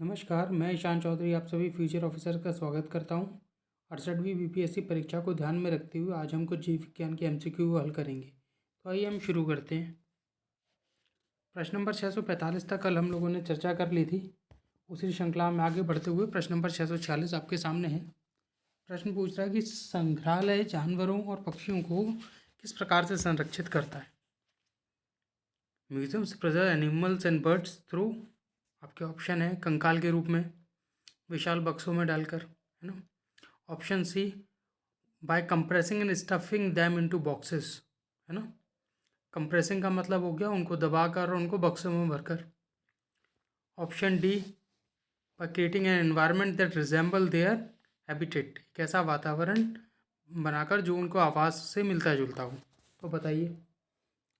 नमस्कार, मैं ईशान चौधरी आप सभी फ्यूचर ऑफिसर का स्वागत करता हूं। 68वीं बीपीएससी परीक्षा को ध्यान में रखते हुए आज हम कुछ जीव विज्ञान के एमसीक्यू हल करेंगे। तो आइए हम शुरू करते हैं। प्रश्न नंबर 645 तक कल हम लोगों ने चर्चा कर ली थी। उसी श्रृंखला में आगे बढ़ते हुए प्रश्न नंबर 646 आपके सामने है। प्रश्न पूछ रहा है कि संग्रहालय जानवरों और पक्षियों को किस प्रकार से संरक्षित करता है। Museums preserve animals and birds through, आपके ऑप्शन है कंकाल के रूप में, विशाल बक्सों में डालकर, है ना। Option C, by compressing and stuffing them into boxes, है ना। कंप्रेसिंग का मतलब हो गया उनको दबाकर और उनको बक्सों में भरकर। Option D, by creating an environment that resemble their habitat, एक ऐसा वातावरण बनाकर जो उनको आवास से मिलता जुलता हो। तो बताइए,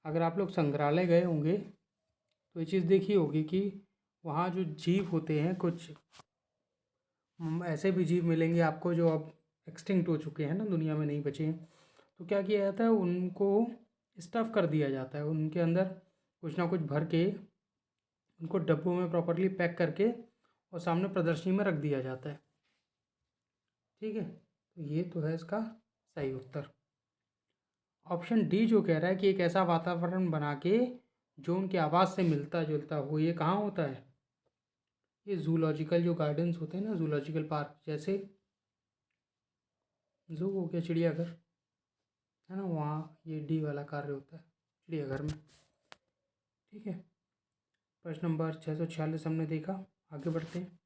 अगर आप लोग संग्रहालय गए होंगे तो ये चीज़ देखी होगी कि वहाँ जो जीव होते हैं, कुछ ऐसे भी जीव मिलेंगे आपको जो अब एक्सटिंक्ट हो चुके हैं ना, दुनिया में नहीं बचे हैं। तो क्या किया जाता है, उनको स्टफ़ कर दिया जाता है, उनके अंदर कुछ ना कुछ भर के उनको डब्बों में प्रॉपरली पैक करके और सामने प्रदर्शनी में रख दिया जाता है। ठीक है, तो ये तो है इसका सही उत्तर। ऑप्शन डी जो कह रहा है कि एक ऐसा वातावरण बना के जो उनकी आवाज़ से मिलता जुलता हो, ये कहाँ होता है, ये जूलॉजिकल जो गार्डन्स होते हैं ना, जूलॉजिकल पार्क जैसे जू हो गया, चिड़ियाघर, है ना, वहाँ ये डी वाला कार्य होता है, चिड़ियाघर में। ठीक है, प्रश्न नंबर 646 हमने देखा। आगे बढ़ते हैं।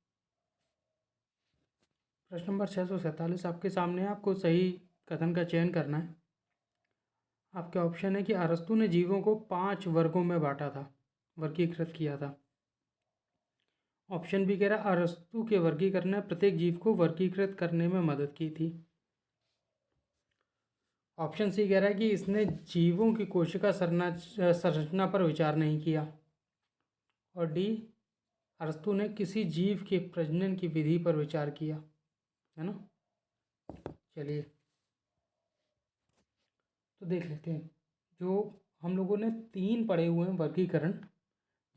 प्रश्न नंबर 647 आपके सामने है। आपको सही कथन का चयन करना है। आपके ऑप्शन है कि अरस्तु ने जीवों को 5 वर्गों में बांटा था, वर्गीकृत किया था। ऑप्शन बी कह रहा है अरस्तु के वर्गीकरण ने प्रत्येक जीव को वर्गीकृत करने में मदद की थी। ऑप्शन सी कह रहा है कि इसने जीवों की कोशिका संरचना पर विचार नहीं किया। और डी, अरस्तु ने किसी जीव के प्रजनन की विधि पर विचार किया, है ना। चलिए तो देख लेते हैं। जो हम लोगों ने 3 पढ़े हुए हैं वर्गीकरण,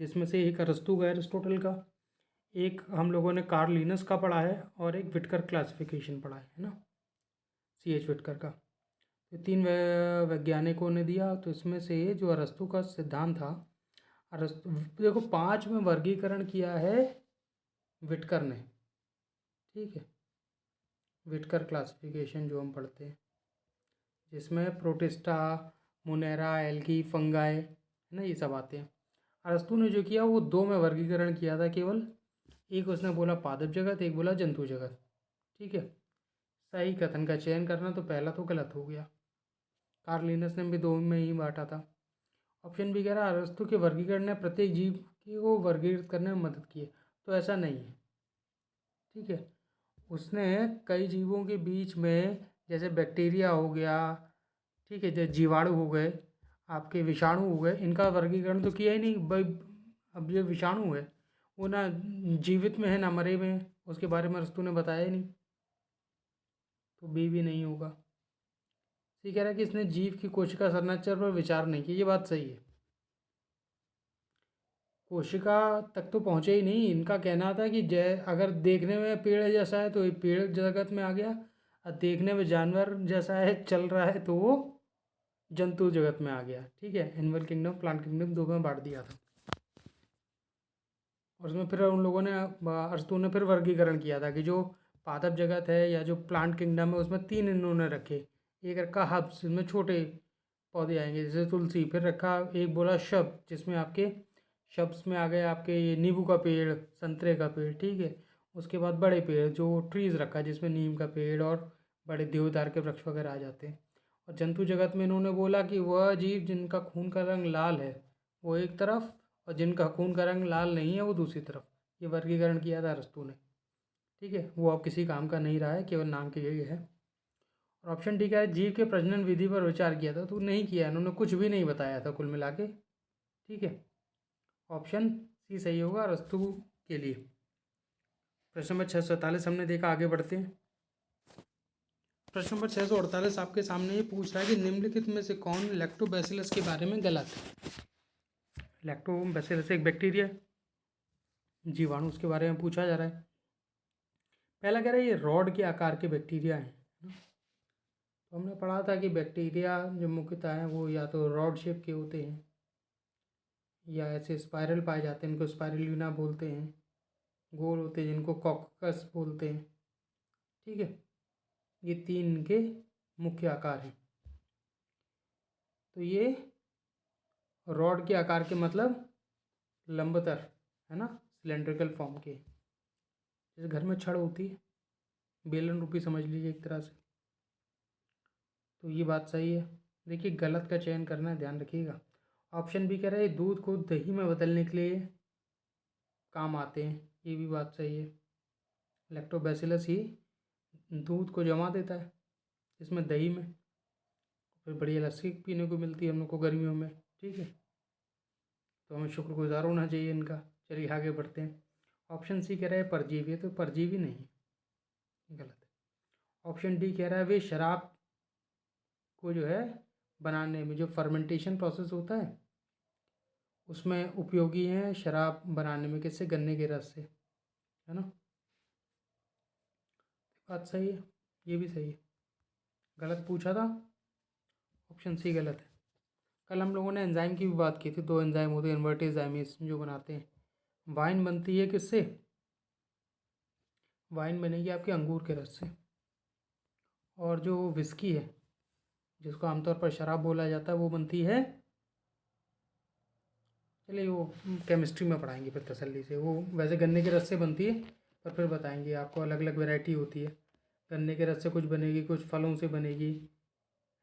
जिसमें से एक अरस्तु का, एरिस्टोटल का, एक हम लोगों ने कार्ल लिनस का पढ़ा है और एक विटकर क्लासिफिकेशन पढ़ा है ना, C.H. विटकर का। तो 3 वैज्ञानिकों ने दिया। तो इसमें से जो अरस्तु का सिद्धांत था, अरस्तु देखो 5 में वर्गीकरण किया है विटकर ने। ठीक है, विटकर क्लासिफिकेशन जो हम पढ़ते हैं, जिसमें प्रोटिस्टा, मोनेरा, एल्गी, फंगाई, है ना, ये सब आते हैं। अरस्तु ने जो किया वो 2 में वर्गीकरण किया था केवल। एक उसने बोला पादप जगत, एक बोला जंतु जगत। ठीक है, सही कथन का चयन करना, तो पहला तो गलत हो गया। कार्ल लिनस ने भी 2 में ही बांटा था। ऑप्शन बी कह रहा है अरस्तु के वर्गीकरण ने प्रत्येक जीव को वर्गीकृत करने में मदद की है। तो ऐसा नहीं है। ठीक है, उसने कई जीवों के बीच में, जैसे बैक्टीरिया हो गया, ठीक है, जैसे जीवाणु हो गए, आपके विषाणु हो गए, इनका वर्गीकरण तो किया ही नहीं भाई। अब जो विषाणु है वो ना जीवित में है ना मरे में है, उसके बारे में अरस्तु ने बताया ही नहीं। तो बी भी नहीं होगा। सी कह रहा है कि इसने जीव की कोशिका संरचना पर विचार नहीं किया। ये बात सही है, कोशिका तक तो पहुँचे ही नहीं। इनका कहना था कि जय अगर देखने में पेड़ जैसा है तो ये पेड़ जगत में आ गया, और देखने में जानवर जैसा है चल रहा है तो वो जंतु जगत में आ गया। ठीक है, एनिमल किंगडम, प्लांट किंगडम 2 में बांट दिया था। और उसमें फिर उन लोगों ने, अरस्तु ने फिर वर्गीकरण किया था कि जो पादप जगत है या जो प्लांट किंगडम है, उसमें 3 इन्होंने रखे। एक रखा हब्स, जिसमें छोटे पौधे आएंगे जैसे तुलसी। फिर रखा एक बोला शब, जिसमें आपके शब्स में आ गए आपके ये नींबू का पेड़, संतरे का पेड़। ठीक है, उसके बाद बड़े पेड़ जो ट्रीज़ रखा, जिसमें नीम का पेड़ और बड़े देवदार के वृक्ष वगैरह आ जाते हैं। और जंतु जगत में इन्होंने बोला कि वह जीव जिनका खून का रंग लाल है वो एक तरफ, और जिनका खून का रंग लाल नहीं है वो दूसरी तरफ। ये वर्गीकरण किया था अरस्तु ने। ठीक है, वो अब किसी काम का नहीं रहा है, केवल नाम के लिए है। और ऑप्शन डी का है जीव के प्रजनन विधि पर विचार किया था। तो नहीं किया, इन्होंने कुछ भी नहीं बताया था कुल मिला के। ठीक है, ऑप्शन सी सही होगा अरस्तु के लिए। प्रश्न नंबर 647 हमने देखा। आगे बढ़ते हैं। प्रश्न नंबर 648 आपके सामने ये पूछ रहा है कि निम्नलिखित में से कौन लैक्टोबैसिलस के बारे में गलत है। लैक्टोबैसिलस एक बैक्टीरिया है जीवाणु, उसके बारे में पूछा जा रहा है। पहला कह रहा है ये रॉड के आकार के बैक्टीरिया हैं। तो हमने पढ़ा था कि बैक्टीरिया जो मुख्यतः हैं वो या तो रॉड शेप के होते हैं या ऐसे स्पाइरल पाए जाते हैं, इनको स्पाइरुलिना बोलते हैं। गोल होते हैं जिनको कॉकस बोलते हैं। ठीक है, ये 3 इनके मुख्य आकार हैं। तो ये रॉड के आकार के मतलब लंबतर, है ना, सिलेंड्रिकल फॉर्म के, जैसे घर में छड़ होती है, बेलन रूपी समझ लीजिए एक तरह से। तो ये बात सही है। देखिए गलत का चयन करना है, ध्यान रखिएगा। ऑप्शन बी कह रहा है दूध को दही में बदलने के लिए काम आते हैं, ये भी बात सही है। लैक्टोबैसिलस ही दूध को जमा देता है इसमें, दही में, फिर बढ़िया लस्सी पीने को मिलती है हम लोग को गर्मियों में। ठीक है, तो हमें शुक्रगुजार होना चाहिए इनका। चलिए आगे बढ़ते हैं। ऑप्शन सी कह रहा है परजीवी है, तो परजीवी नहीं, गलत है। ऑप्शन डी कह रहा है वे शराब को जो है बनाने में, जो फर्मेंटेशन प्रोसेस होता है उसमें उपयोगी हैं शराब बनाने में। किससे? गन्ने के रस से, है ना। बात सही है, ये भी सही है। गलत पूछा था, ऑप्शन सी गलत है। कल हम लोगों ने एंजाइम की भी बात की थी। 2 एंजाइम होते हैं इन्वर्टेजाइमेज जो बनाते हैं। वाइन बनती है किससे? वाइन बनेगी आपके अंगूर के रस से। और जो विस्की है, जिसको आमतौर पर शराब बोला जाता है, वो बनती है, चलिए वो केमिस्ट्री में पढ़ाएंगे फिर तसल्ली से। वो वैसे गन्ने के रस से बनती है, पर फिर बताएंगे आपको। अलग अलग वैरायटी होती है, गन्ने के रस से कुछ बनेगी, कुछ फलों से बनेगी,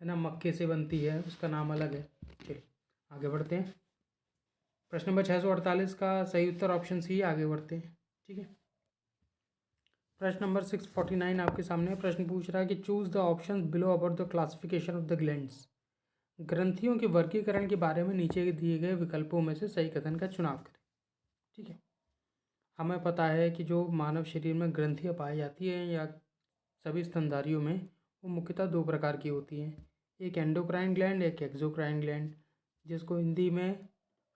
है ना, मक्के से बनती है, उसका नाम अलग है। चलिए आगे बढ़ते हैं। प्रश्न नंबर 648 का सही उत्तर ऑप्शन सी। आगे बढ़ते हैं। ठीक है, प्रश्न नंबर 649 आपके सामने प्रश्न पूछ रहा है कि choose the option below about the classification of the glands. ग्रंथियों के वर्गीकरण के बारे में नीचे दिए गए विकल्पों में से सही कथन का चुनाव करें। ठीक है, हमें पता है कि जो मानव शरीर में ग्रंथियाँ पाई जाती हैं या सभी स्तनधारियों में, वो मुख्यतः 2 प्रकार की होती हैं। एक एंडोक्राइन ग्लैंड, एक एक्सोक्राइन ग्लैंड, जिसको हिंदी में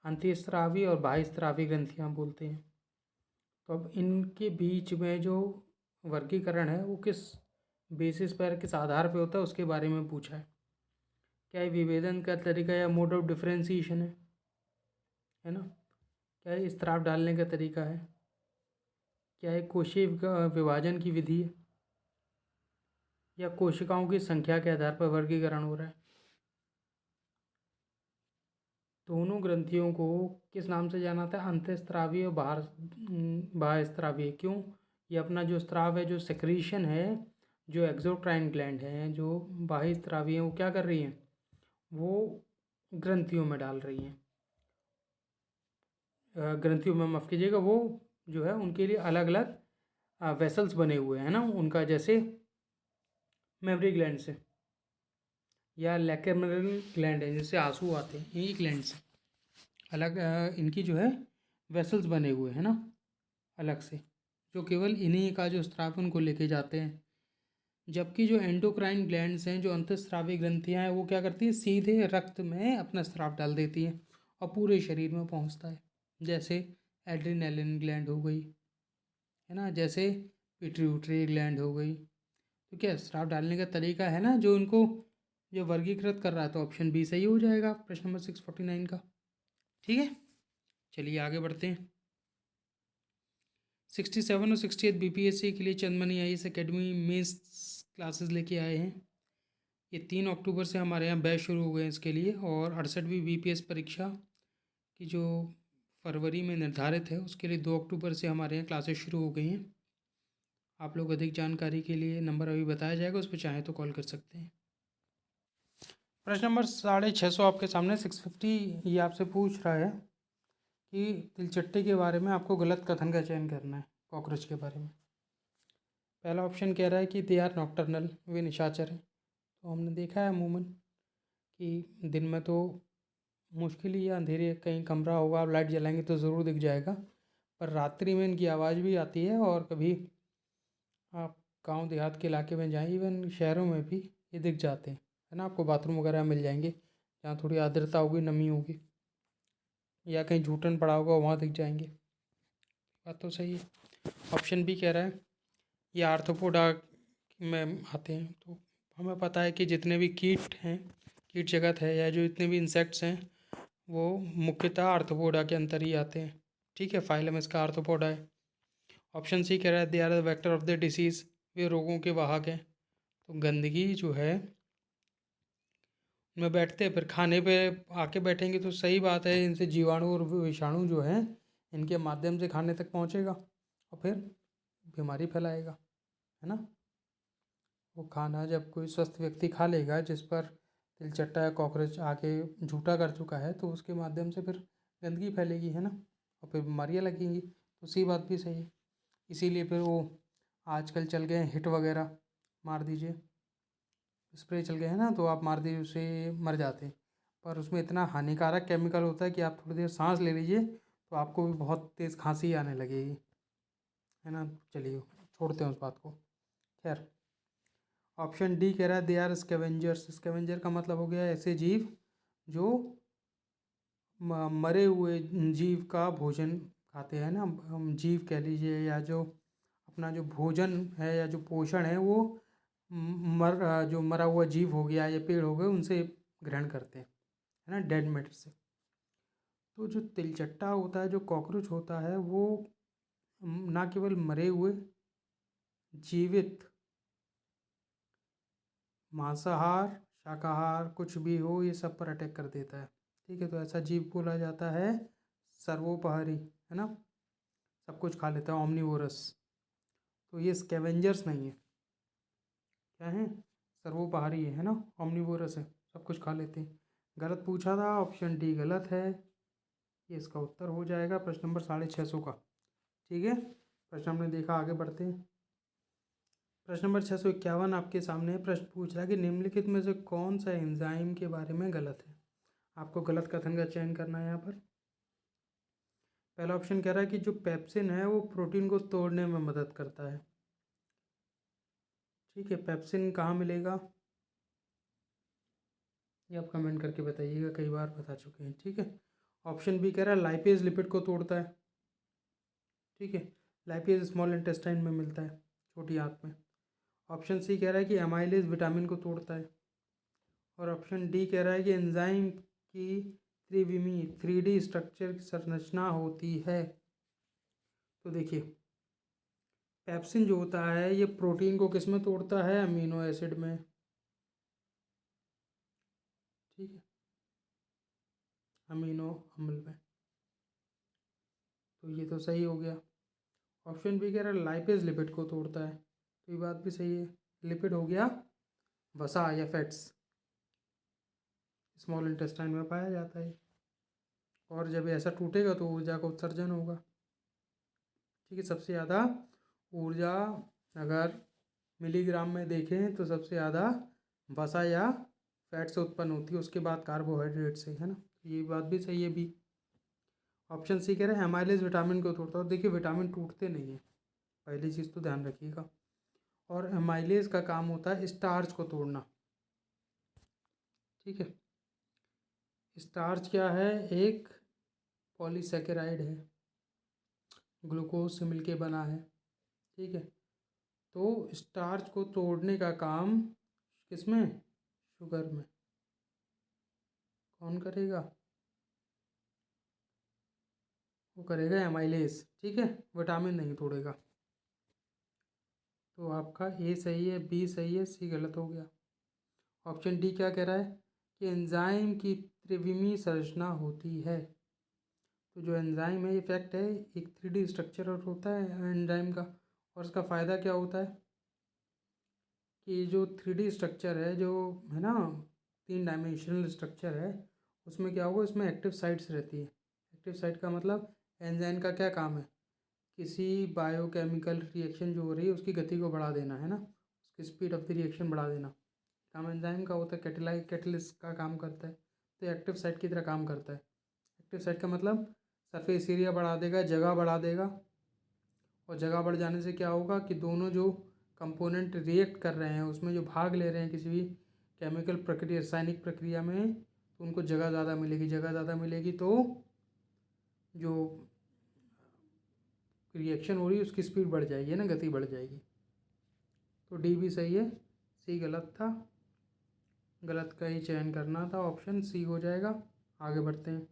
अंतःस्रावी और बाह्यस्रावी ग्रंथियाँ बोलते हैं। तो अब इनके बीच में जो वर्गीकरण है वो किस बेसिस पर, किस आधार पर होता है, उसके बारे में पूछा है। क्या ये विभेदन का तरीका या मोड ऑफ डिफ्रेंसिएशन है ना? क्या ये स्त्राव डालने का तरीका है? क्या ये कोशीय विभाजन की विधि है, या कोशिकाओं की संख्या के आधार पर वर्गीकरण हो रहा है? दोनों ग्रंथियों को किस नाम से जाना था? अंतःस्रावी और बाह्यस्रावी। क्यों? ये अपना जो स्राव है, जो सेक्रीशन है, जो एक्सोक्राइन ग्लैंड है, जो बाह्यस्रावी हैं, वो क्या कर रही हैं? वो ग्रंथियों में डाल रही हैं, ग्रंथियों में, माफ़ कीजिएगा, वो जो है उनके लिए अलग अलग वेसल्स बने हुए हैं ना उनका, जैसे मेमरी ग्लैंड से या लैक्रिमल ग्लैंड है जिससे आंसू आते हैं, यही ग्लैंड से अलग इनकी जो है वेसल्स बने हुए हैं ना अलग से, जो केवल इन्हीं का जो स्राव है उनको लेके जाते हैं। जबकि जो एंडोक्राइन ग्लैंड्स हैं, जो अंतःस्रावी ग्रंथियां हैं, वो क्या करती है? सीधे रक्त में अपना स्राव डाल देती हैं और पूरे शरीर में पहुंचता है। जैसे एड्रिनलिन ग्लैंड हो गई, है ना, जैसे पिट्यूटरी ग्लैंड हो गई। तो क्या स्राव डालने का तरीका है ना जो उनको जो वर्गीकृत कर रहा है। तो ऑप्शन बी सही हो जाएगा प्रश्न नंबर 649 का। ठीक है, चलिए आगे बढ़ते हैं। 67 और 68 बीपीएससी के लिए चंदमनी IAS एकेडमी मेंस क्लासेस लेके आए हैं। ये 3 अक्टूबर से हमारे यहाँ बैच शुरू हो गए हैं इसके लिए। और 68वीं BPS परीक्षा की जो फरवरी में निर्धारित है, उसके लिए 2 अक्टूबर से हमारे यहाँ क्लासेस शुरू हो गई हैं। आप लोग अधिक जानकारी के लिए नंबर अभी बताया जाएगा, उस पर चाहें तो कॉल कर सकते हैं। प्रश्न नंबर 650 आपके सामने 650 ये आपसे पूछ रहा है कि तिलचट्टे के बारे में आपको गलत कथन का चयन करना है, कॉकरोच के बारे में। पहला ऑप्शन कह रहा है कि दे आर नॉक्टर्नल, वे निशाचर हैं। तो हमने देखा है अमूमन कि दिन में तो मुश्किल ही, या अंधेरे कहीं कमरा होगा, आप लाइट जलाएंगे तो ज़रूर दिख जाएगा, पर रात्रि में इनकी आवाज़ भी आती है। और कभी आप गांव देहात के इलाके में जाएँ, इवन शहरों में भी ये दिख जाते हैं, है ना। आपको बाथरूम वगैरह मिल जाएंगे जहाँ थोड़ी आर्द्रता होगी, नमी होगी, या कहीं झूठन पड़ा होगा वहाँ दिख जाएंगे। बात तो सही है। ऑप्शन बी कह रहा है ये आर्थ्रोपोडा में आते हैं। तो हमें पता है कि जितने भी कीट हैं, कीट जगत है या जो जितने भी इंसेक्ट्स हैं वो मुख्यतः आर्थ्रोपोडा के अंतर ही आते हैं। ठीक है, फाइलम इसका आर्थ्रोपोडा है। ऑप्शन सी कह रहा है they are the vector of the disease, वे रोगों के वाहक हैं। तो गंदगी जो है उनमें बैठते हैं, फिर खाने पे आके बैठेंगे तो सही बात है, इनसे जीवाणु और विषाणु जो हैं इनके माध्यम से खाने तक पहुंचेगा और फिर बीमारी फैलाएगा, है ना। वो खाना जब कोई स्वस्थ व्यक्ति खा लेगा जिस पर तिलचट्टा या कॉकरोच आके झूठा कर चुका है तो उसके माध्यम से फिर गंदगी फैलेगी, है ना, और फिर बीमारियाँ लगेंगी। तो सी बात भी सही है। इसीलिए फिर वो आजकल चल गए हैं हिट वगैरह, मार दीजिए स्प्रे चल गए हैं ना, तो आप मार दीजिए उससे मर जाते हैं। पर उसमें इतना हानिकारक केमिकल होता है कि आप थोड़ी देर सांस ले लीजिए तो आपको भी बहुत तेज़ खांसी आने लगेगी, है ना। चलिए छोड़ते हैं उस बात को। खैर, ऑप्शन डी कह रहा है दे आर स्कैवेंजर्स। स्कैवेंजर का मतलब हो गया ऐसे जीव जो मरे हुए जीव का भोजन खाते हैं ना, हम जीव कह लीजिए, या जो अपना जो भोजन है या जो पोषण है वो जो मरा हुआ जीव हो गया या पेड़ हो गए उनसे ग्रहण करते हैं, है ना, डेड मैटर से। तो जो तिलचट्टा होता है, जो कॉकरोच होता है, वो ना केवल मरे हुए, जीवित, मांसाहार, शाकाहार कुछ भी हो ये सब पर अटैक कर देता है। ठीक है, तो ऐसा जीव बोला जाता है सर्वोपहारी, है ना, सब कुछ खा लेता है, ऑमनीवोरस। तो ये स्कैवेंजर्स नहीं है, क्या है, सर्वोपहारी है ना, ऑमनीवोरस है, सब कुछ खा लेते हैं। गलत पूछा था, ऑप्शन डी गलत है, ये इसका उत्तर हो जाएगा प्रश्न नंबर 650 का। ठीक है, प्रश्न हमने देखा, आगे बढ़ते हैं। प्रश्न नंबर 651 आपके सामने है। प्रश्न पूछ रहा है कि निम्नलिखित में से कौन सा एंजाइम के बारे में गलत है। आपको गलत कथन का चयन करना है यहाँ पर। पहला ऑप्शन कह रहा है कि जो पेप्सिन है वो प्रोटीन को तोड़ने में मदद करता है। ठीक है, पेप्सिन कहाँ मिलेगा ये आप कमेंट करके बताइएगा, कई बार बता चुके हैं। ठीक है, ऑप्शन बी कह रहा है लाइपेज लिपिड को तोड़ता है। ठीक है, लाइपेज स्मॉल इंटेस्टाइन में मिलता है, छोटी आंत में। ऑप्शन सी कह रहा है कि एमाइलेज विटामिन को तोड़ता है। और ऑप्शन डी कह रहा है कि एंजाइम की त्रिविमी 3D स्ट्रक्चर की संरचना होती है। तो देखिए, पेप्सिन जो होता है ये प्रोटीन को किस में तोड़ता है, अमीनो एसिड में। ठीक है, अमीनो अम्ल में। तो ये तो सही हो गया। ऑप्शन बी कह रहा है लाइपेज लिपिड को तोड़ता है, तो ये बात भी सही है। लिपिड हो गया वसा या फैट्स, स्मॉल इंटेस्टाइन में पाया जाता है, और जब ऐसा टूटेगा तो ऊर्जा का उत्सर्जन होगा। ठीक है, सबसे ज़्यादा ऊर्जा अगर मिलीग्राम में देखें तो सबसे ज़्यादा वसा या फैट से उत्पन्न होती है, उसके बाद कार्बोहाइड्रेट से, है ना। ये बात भी सही है बी। ऑप्शन सी कह रहे हैं एमाइलेज विटामिन को तोड़ता है। और देखिए, विटामिन टूटते नहीं है, पहली चीज़ तो ध्यान रखिएगा। और एमाइलेज का काम होता है स्टार्च को तोड़ना। ठीक है, स्टार्च क्या है, एक पॉलीसेकेराइड है, ग्लूकोज से मिलके बना है। ठीक है, तो स्टार्च को तोड़ने का काम किसमें, शुगर में, कौन करेगा, वो करेगा एमाइलेज। ठीक है, विटामिन नहीं तोड़ेगा। तो आपका ए सही है, बी सही है, सी गलत हो गया। ऑप्शन डी क्या कह रहा है कि एंजाइम की त्रिविमी संरचना होती है। तो जो एंजाइम है ये फैक्ट है, एक 3D स्ट्रक्चर होता है एंजाइम का। और इसका फ़ायदा क्या होता है कि जो 3D स्ट्रक्चर है, जो है ना 3 डायमेंशनल स्ट्रक्चर है, उसमें क्या होगा, इसमें एक्टिव साइट्स रहती है। एक्टिव साइट का मतलब एंजाइम का क्या काम है, किसी बायोकेमिकल रिएक्शन जो हो रही है उसकी गति को बढ़ा देना, है ना, उसकी स्पीड ऑफ द रिएक्शन बढ़ा देना काम एंजाइम का होता है। कैटलिस्ट का काम करता है, तो एक्टिव साइट की तरह काम करता है। एक्टिव साइट का मतलब सरफेस एरिया बढ़ा देगा, जगह बढ़ा देगा, और जगह बढ़ जाने से क्या होगा कि दोनों जो कंपोनेंट रिएक्ट कर रहे हैं उसमें जो भाग ले रहे हैं किसी भी केमिकल प्रक्रिया, रासायनिक प्रक्रिया में, तो उनको जगह ज़्यादा मिलेगी। जगह ज़्यादा मिलेगी तो जो रिएक्शन हो रही है उसकी स्पीड बढ़ जाएगी ना, गति बढ़ जाएगी। तो डी भी सही है, सी गलत था, गलत का ही चयन करना था, ऑप्शन सी हो जाएगा। आगे बढ़ते हैं।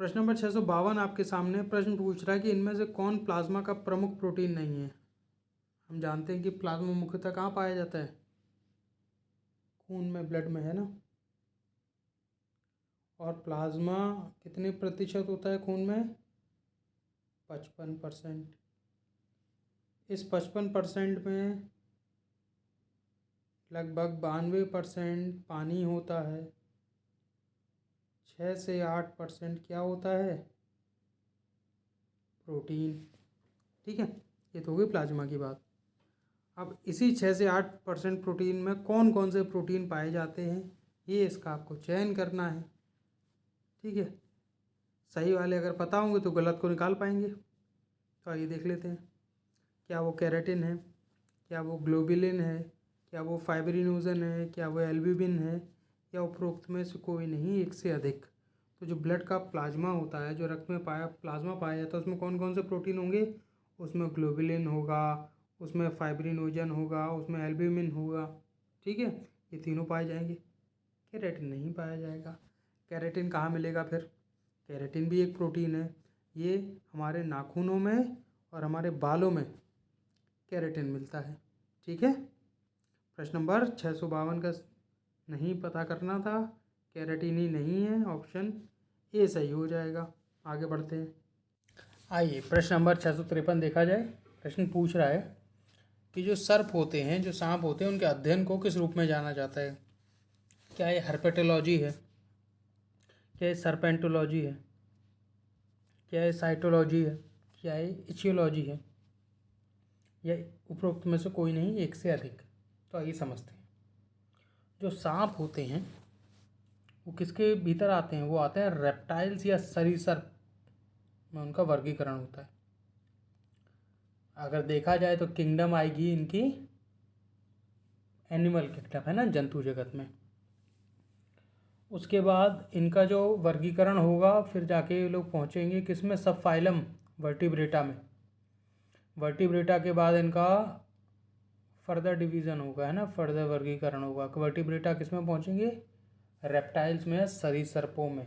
प्रश्न नंबर 652 आपके सामने प्रश्न पूछ रहा है कि इनमें से कौन प्लाज्मा का प्रमुख प्रोटीन नहीं है। हम जानते हैं कि प्लाज्मा मुख्यतः कहाँ पाया जाता है, खून में, ब्लड में, है ना। और प्लाज्मा कितने प्रतिशत होता है खून में, 55%। इस 55% में लगभग 92% पानी होता है, 6 से 8% क्या होता है, प्रोटीन। ठीक है, ये तो हो गई प्लाज्मा की बात। अब इसी 6 से 8% प्रोटीन में कौन कौन से प्रोटीन पाए जाते हैं, ये इसका आपको चयन करना है। ठीक है, सही वाले अगर पता होंगे तो गलत को निकाल पाएंगे। तो आइए देख लेते हैं। क्या वो केराटिन है, क्या वो ग्लोबुलिन है, क्या वो फाइब्रिनोजन है, क्या वो एल्ब्यूमिन है, या उपरोक्त में से कोई नहीं, एक से अधिक। तो जो ब्लड का प्लाज्मा होता है, जो रक्त में प्लाज्मा पाया जाता है, उसमें कौन कौन से प्रोटीन होंगे, उसमें ग्लोबुलिन होगा, उसमें फाइब्रिनोजन होगा, उसमें एल्ब्यूमिन होगा। ठीक है, ये तीनों पाए जाएंगे। केराटिन नहीं पाया जाएगा। केराटिन कहाँ मिलेगा फिर, केराटिन भी एक प्रोटीन है, ये हमारे नाखूनों में और हमारे बालों में केराटिन मिलता है। ठीक है, प्रश्न नंबर 652 का नहीं पता करना था, केराटिन ही नहीं है, ऑप्शन ए सही हो जाएगा। आगे बढ़ते हैं। आइए प्रश्न नंबर 653 देखा जाए। प्रश्न पूछ रहा है कि जो सर्प होते हैं, जो सांप होते हैं, उनके अध्ययन को किस रूप में जाना जाता है। क्या ये हर्पेटोलॉजी है, क्या ये सर्पेंटोलॉजी है, क्या ये साइटोलॉजी है, क्या ये इचियोलॉजी है, या उपरोक्त में से कोई नहीं, एक से अधिक। तो आइए समझते हैं। जो सांप होते हैं वो किसके भीतर आते हैं, वो आते हैं रेप्टाइल्स या सरीसृप में, उनका वर्गीकरण होता है। अगर देखा जाए तो किंगडम आएगी इनकी एनिमल किंगडम, है ना, जंतु जगत में। उसके बाद इनका जो वर्गीकरण होगा फिर जाके ये लोग पहुँचेंगे किसमें, सब फाइलम वर्टिब्रेटा में। वर्टिब्रेटा के बाद इनका फर्दर डिवीज़न होगा, है ना, फर्दर वर्गीकरण होगा। वर्टिब्रेटा किस में पहुँचेंगे, रेप्टाइल्स में, सरीसृपों में।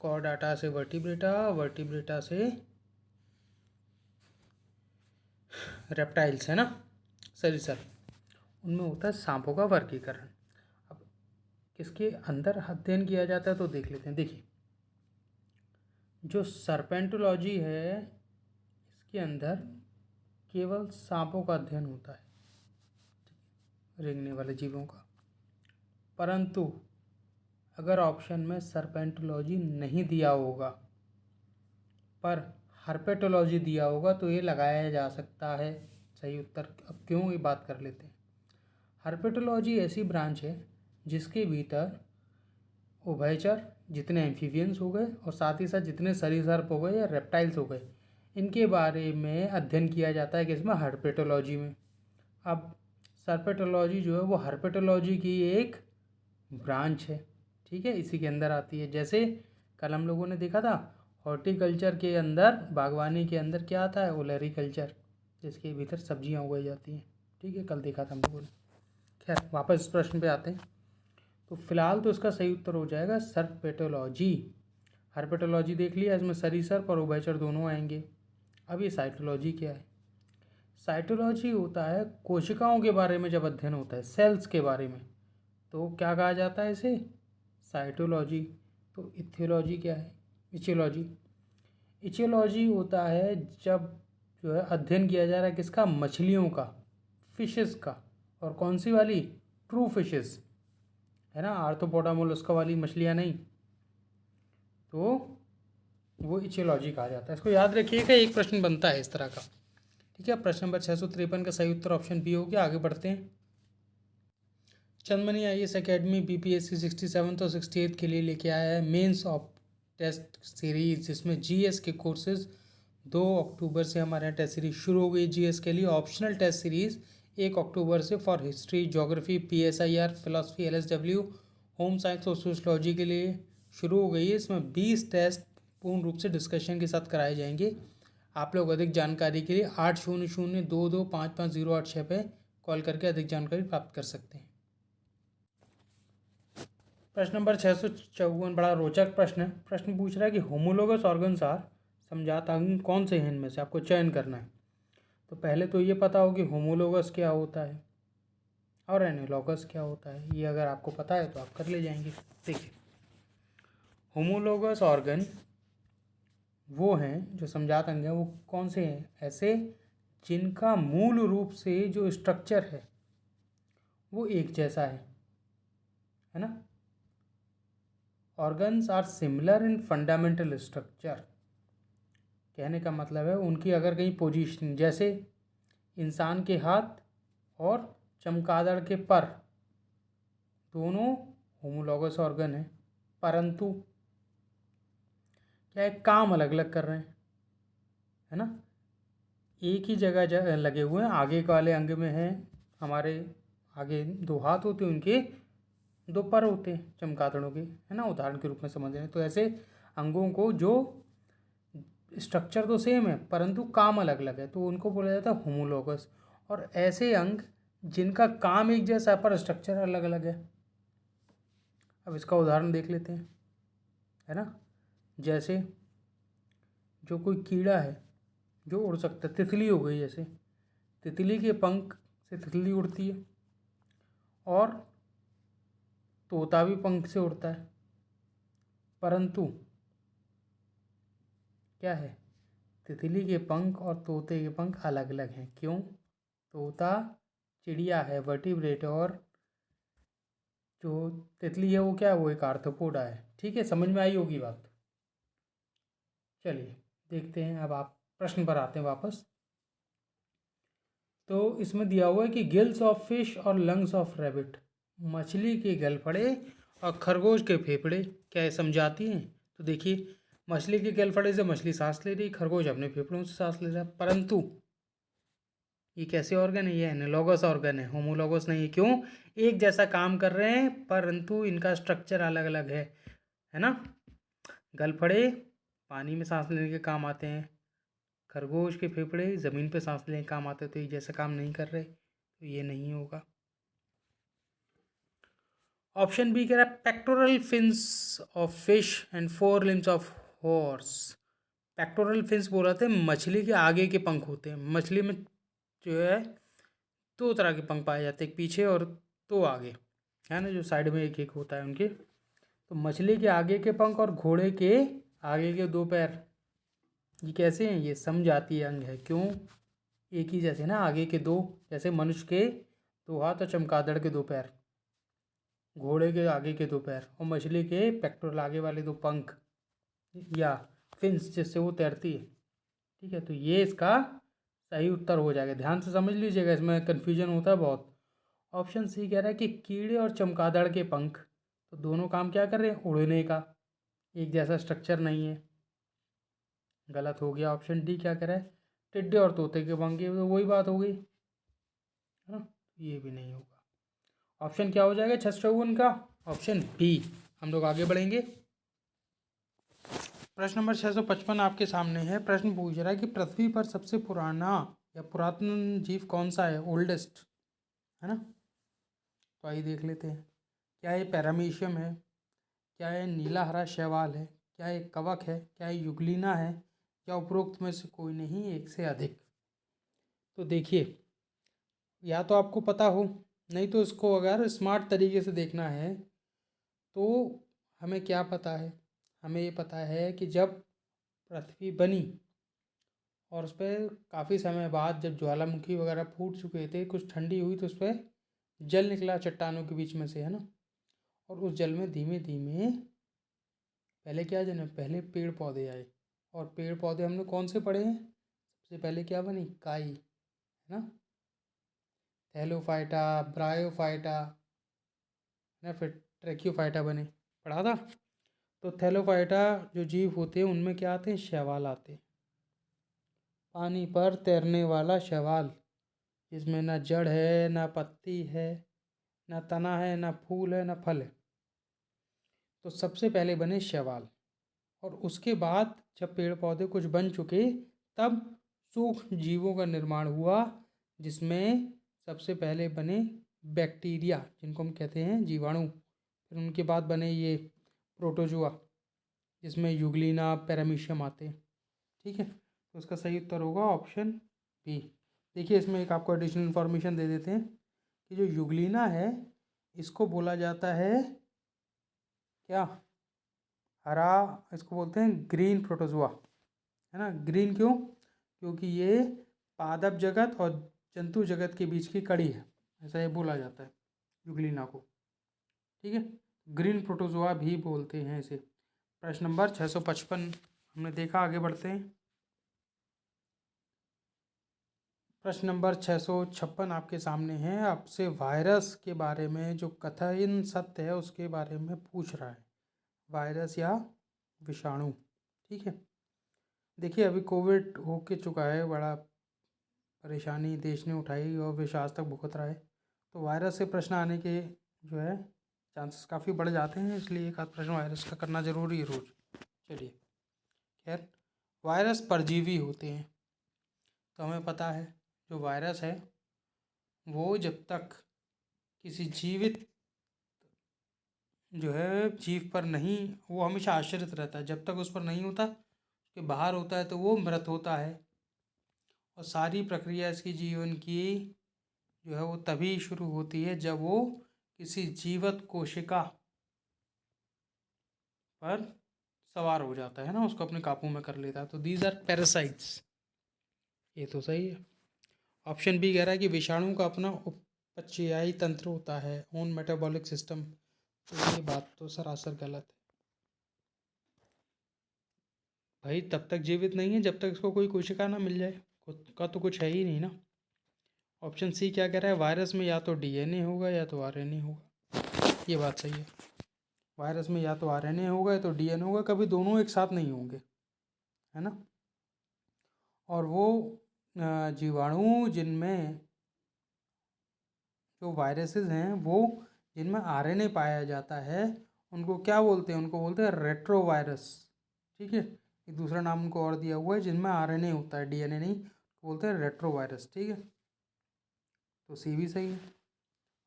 कॉर्डाटा से वर्टिब्रेटा, वर्टिब्रेटा से रेप्टाइल्स, है ना, सरीसृप, उनमें होता है सांपों का वर्गीकरण। अब किसके अंदर अध्ययन किया जाता है तो देख लेते हैं। देखिए, जो सर्पेंटोलॉजी है इसके अंदर केवल सांपों का अध्ययन होता है, रेंगने वाले जीवों का। परंतु अगर ऑप्शन में सर्पेंटोलॉजी नहीं दिया होगा पर हर्पेटोलॉजी दिया होगा तो ये लगाया जा सकता है सही उत्तर। अब क्यों, ये बात कर लेते हैं। हर्पेटोलॉजी ऐसी ब्रांच है जिसके भीतर उभयचर, जितने एम्फीबियंस हो गए और साथ ही साथ जितने सरीसृप हो गए या रेप्टाइल्स हो गए, इनके बारे में अध्ययन किया जाता है किसमें, हर्पेटोलॉजी में। अब सर्पेटोलॉजी जो है वो हर्पेटोलॉजी की एक ब्रांच है। ठीक है, इसी के अंदर आती है। जैसे कल हम लोगों ने देखा था हॉर्टिकल्चर के अंदर, बागवानी के अंदर क्या आता है, ओलेरीकल्चर, जिसके भीतर सब्जियां उगाई जाती हैं। ठीक है, कल देखा था हम लोगों ने। खैर, वापस इस प्रश्न पे आते हैं। तो फिलहाल तो इसका सही उत्तर हो जाएगा सर्पेटोलॉजी। हर्पेटोलॉजी देख लिया, इसमें सरीसृप और उभयचर दोनों आएंगे। अब ये साइटोलॉजी क्या है। साइटोलॉजी होता है कोशिकाओं के बारे में जब अध्ययन होता है, सेल्स के बारे में, तो क्या कहा जाता है इसे, साइटोलॉजी। तो इथियोलॉजी क्या है, इचियोलॉजी। इचियोलॉजी होता है जब जो है अध्ययन किया जा रहा है किसका, मछलियों का, फिशेस का। और कौन सी वाली, ट्रू फिशेस, है ना, आर्थ्रोपोडा मोलस्का वाली मछलियाँ नहीं। तो वो इचियोलॉजी कहा जाता है। इसको याद रखिएगा, एक प्रश्न बनता है इस तरह का। ठीक है, प्रश्न नंबर 653 का सही उत्तर ऑप्शन बी हो गया। आगे बढ़ते हैं। चंदमनी IAS अकेडमी BPSC 67 और 68 के लिए लेके आया है मेंस ऑफ टेस्ट सीरीज, जिसमें GS के कोर्सेज 2 अक्टूबर से हमारे यहाँ टेस्ट सीरीज शुरू हो गई। GS के लिए ऑप्शनल टेस्ट सीरीज़ 1 अक्टूबर से for history, geography, PSIR, philosophy, LSW, home science और सोशलॉजी के लिए शुरू हो गई है। इसमें 20 टेस्ट पूर्ण रूप से डिस्कशन के साथ कराए जाएंगे। आप लोग अधिक जानकारी के लिए 8002255086 पे कॉल करके अधिक जानकारी प्राप्त कर सकते हैं। प्रश्न नंबर 654 बड़ा रोचक प्रश्न है। प्रश्न पूछ रहा है कि होमोलोगस ऑर्गन्स आर, समजात अंग कौन से हैं इनमें से, आपको चयन करना है। तो पहले तो ये पता हो कि होमोलोगस क्या होता है और एनालॉगस क्या होता है। ये अगर आपको पता है तो आप कर ले जाएंगे। देखिए, होमोलोगस ऑर्गन वो हैं जो समजात अंग हैं, वो कौन से हैं, ऐसे जिनका मूल रूप से जो स्ट्रक्चर है वो एक जैसा है ना। Organs are similar in fundamental structure, कहने का मतलब है उनकी अगर कहीं पोजीशन, जैसे इंसान के हाथ और चमगादड़ के पर दोनों होमोलॉगस ऑर्गन है, परंतु क्या है, काम अलग अलग कर रहे हैं, है ना। एक ही जगह लगे हुए हैं। आगे वाले अंग में है हमारे, आगे 2 हाथ होते हैं, उनके 2 पर होते हैं चमगादड़ों के, है ना, उदाहरण के रूप में समझ रहे हैं। तो ऐसे अंगों को जो स्ट्रक्चर तो सेम है परंतु काम अलग अलग है, तो उनको बोला जाता है होमोलॉगस। और ऐसे अंग जिनका काम एक जैसा है पर स्ट्रक्चर अलग अलग है। अब इसका उदाहरण देख लेते हैं, है ना। जैसे जो कोई कीड़ा है जो उड़ सकता है, तितली हो गई, जैसे तितली के पंख से तितली उड़ती है और तोता भी पंख से उड़ता है, परंतु क्या है, तितली के पंख और तोते के पंख अलग अलग हैं। क्यों? तोता चिड़िया है, वर्टिब्रेट, और जो तितली है वो क्या है, वो एक आर्थ्रोपोडा है। ठीक है, समझ में आई होगी बात। चलिए देखते हैं, अब आप प्रश्न पर आते हैं वापस। तो इसमें दिया हुआ है कि गिल्स ऑफ फिश और लंग्स ऑफ रैबिट, मछली के गलफड़े और खरगोश के फेफड़े क्या ये समझाती हैं। तो देखिए, मछली के गलफड़े से मछली सांस ले रही, खरगोश अपने फेफड़ों से सांस ले रहा है, परंतु ये कैसे ऑर्गन है, ये एनालॉगस ऑर्गन है, होमोलॉगस नहीं है। क्यों? एक जैसा काम कर रहे हैं परंतु इनका स्ट्रक्चर अलग अलग है ना। गलफड़े पानी में सांस लेने के काम आते हैं, खरगोश के फेफड़े ज़मीन पे सांस लेने के काम आते हैं, तो एक जैसा काम नहीं कर रहे, तो ये नहीं होगा। ऑप्शन बी कह रहा है pectoral fins of fish and 4 limbs of horse. Pectoral fins बोल रहे थे, मछली के आगे के पंख होते हैं। मछली में जो है 2 तरह के पंख पाए जाते हैं, एक पीछे और 2 आगे, है ना, जो साइड में एक एक होता है उनके। तो मछली के आगे के पंख और घोड़े के आगे के 2 पैर, ये कैसे हैं, ये समजातीय अंग है। क्यों? एक ही जैसे ना, आगे के 2, जैसे मनुष्य के 2 हाथ और चमगादड़ के 2 पैर, घोड़े के आगे के 2 पैर और मछली के पेक्टोरल आगे वाले 2 पंख या फिन्स, जिससे वो तैरती है। ठीक है, तो ये इसका सही उत्तर हो जाएगा। ध्यान से समझ लीजिएगा, इसमें कन्फ्यूजन होता है बहुत। ऑप्शन सी कह रहा है कि कीड़े और चमगादड़ के पंख, तो दोनों काम क्या कर रहे हैं, उड़ने का, एक जैसा स्ट्रक्चर नहीं है, गलत हो गया। ऑप्शन डी क्या कह रहा है, टिड्डे और तोते के पंख, ये तो वही बात हो गई, है ना, ये भी नहीं होगा। ऑप्शन क्या हो जाएगा 654 का, ऑप्शन बी। हम लोग आगे बढ़ेंगे। प्रश्न नंबर 655 आपके सामने है। प्रश्न पूछ रहा है कि पृथ्वी पर सबसे पुराना या पुरातन जीव कौन सा है, ओल्डेस्ट, है ना। तो आइए देख लेते हैं, क्या ये पैरामीशियम है, क्या ये नीला हरा शैवाल है, क्या ये कवक है, क्या ये युगलिना है, या उपरोक्त में से कोई नहीं, एक से अधिक। तो देखिए, या तो आपको पता हो, नहीं तो इसको अगर स्मार्ट तरीके से देखना है तो हमें क्या पता है, हमें ये पता है कि जब पृथ्वी बनी और उस पर काफ़ी समय बाद जब ज्वालामुखी वगैरह फूट चुके थे, कुछ ठंडी हुई, तो उस पर जल निकला चट्टानों के बीच में से, है ना। और उस जल में धीमे धीमे पहले क्या जन्मे, पहले पेड़ पौधे आए। और पेड़ पौधे हमने कौन से पढ़े हैं, सबसे पहले क्या बनी, काई, है ना, थैलोफाइटा, ब्रायोफाइटा, ना, फिर ट्रैक्योफाइटा बने, पढ़ा था। तो थैलोफाइटा जो जीव होते हैं उनमें क्या आते हैं, शैवाल आते हैं, पानी पर तैरने वाला शैवाल, जिसमें ना जड़ है, ना पत्ती है, ना तना है, ना फूल है, ना फल है। तो सबसे पहले बने शैवाल। और उसके बाद जब पेड़ पौधे कुछ बन चुके तब सूक्ष्म जीवों का निर्माण हुआ, जिसमें सबसे पहले बने बैक्टीरिया जिनको हम कहते हैं जीवाणु। फिर उनके बाद बने ये प्रोटोजोआ जिसमें यूग्लिना पैरामीशियम आते हैं। ठीक है, तो उसका सही उत्तर होगा ऑप्शन बी। देखिए इसमें एक आपको एडिशनल इन्फॉर्मेशन दे देते हैं कि जो यूग्लिना है इसको बोला जाता है क्या, हरा, इसको बोलते हैं ग्रीन प्रोटोजोआ, है ना। ग्रीन क्यों? क्योंकि ये पादप जगत और जंतु जगत के बीच की कड़ी है, ऐसा ये बोला जाता है यूग्लिना को। ठीक है, ग्रीन प्रोटोजोआ भी बोलते हैं इसे। प्रश्न नंबर 655 हमने देखा, आगे बढ़ते हैं। प्रश्न नंबर 656 आपके सामने है, आपसे वायरस के बारे में जो कथन सत्य है उसके बारे में पूछ रहा है, वायरस या विषाणु। ठीक है, देखिए अभी कोविड हो के चुका है, बड़ा परेशानी देश ने उठाई और विश्व आज तक भुगत रहा है, तो वायरस से प्रश्न आने के जो है चांसेस काफ़ी बढ़ जाते हैं, इसलिए एक आध प्रश्न वायरस का करना ज़रूरी है रोज़। चलिए, खैर वायरस परजीवी होते हैं, तो हमें पता है जो वायरस है वो जब तक किसी जीवित जो है जीव पर नहीं, वो हमेशा आश्रित रहता है, जब तक उस पर नहीं होता, उसके बाहर होता है तो वो मृत होता है। और सारी प्रक्रिया इसकी जीवन की जो है वो तभी शुरू होती है जब वो किसी जीवित कोशिका पर सवार हो जाता है ना, उसको अपने काबू में कर लेता है। तो दीज आर पैरासाइट्स, ये तो सही है। ऑप्शन बी कह रहा है कि विषाणु का अपना उपचयायी तंत्र होता है, ओन मेटाबॉलिक सिस्टम, तो ये बात तो सरासर गलत है भाई। तब तक जीवित नहीं है जब तक इसको कोई कोशिका ना मिल जाए, खुद का तो कुछ है ही नहीं ना। ऑप्शन सी क्या कह रहा है, वायरस में या तो डीएनए होगा या तो आरएनए होगा, ये बात सही है। वायरस में या तो आरएनए होगा या तो डीएनए होगा, कभी दोनों एक साथ नहीं होंगे, है ना। और वो जीवाणु जिनमें जो वायरसेस हैं वो जिनमें आरएनए पाया जाता है उनको क्या बोलते हैं, उनको बोलते हैं रेट्रोवायरस। ठीक है, एक दूसरा नाम उनको और दिया हुआ है जिनमें आरएनए होता है, डीएनए नहीं, बोलते हैं रेट्रोवायरस। ठीक है, तो सी भी सही है।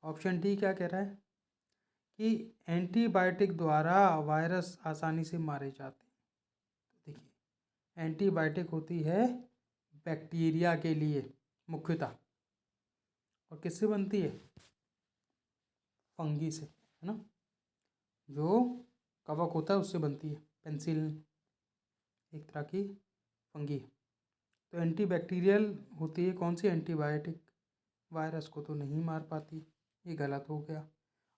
ऑप्शन डी क्या कह रहा है कि एंटीबायोटिक द्वारा वायरस आसानी से मारे जाते हैं। तो देखिए एंटीबायोटिक होती है बैक्टीरिया के लिए मुख्यतः, और किससे बनती है, फंगी से, है ना, जो कवक होता है उससे बनती है, पेंसिलिन एक तरह की फंगी। तो एंटीबैक्टीरियल होती है कौन सी, एंटीबायोटिक, वायरस को तो नहीं मार पाती, ये गलत हो गया।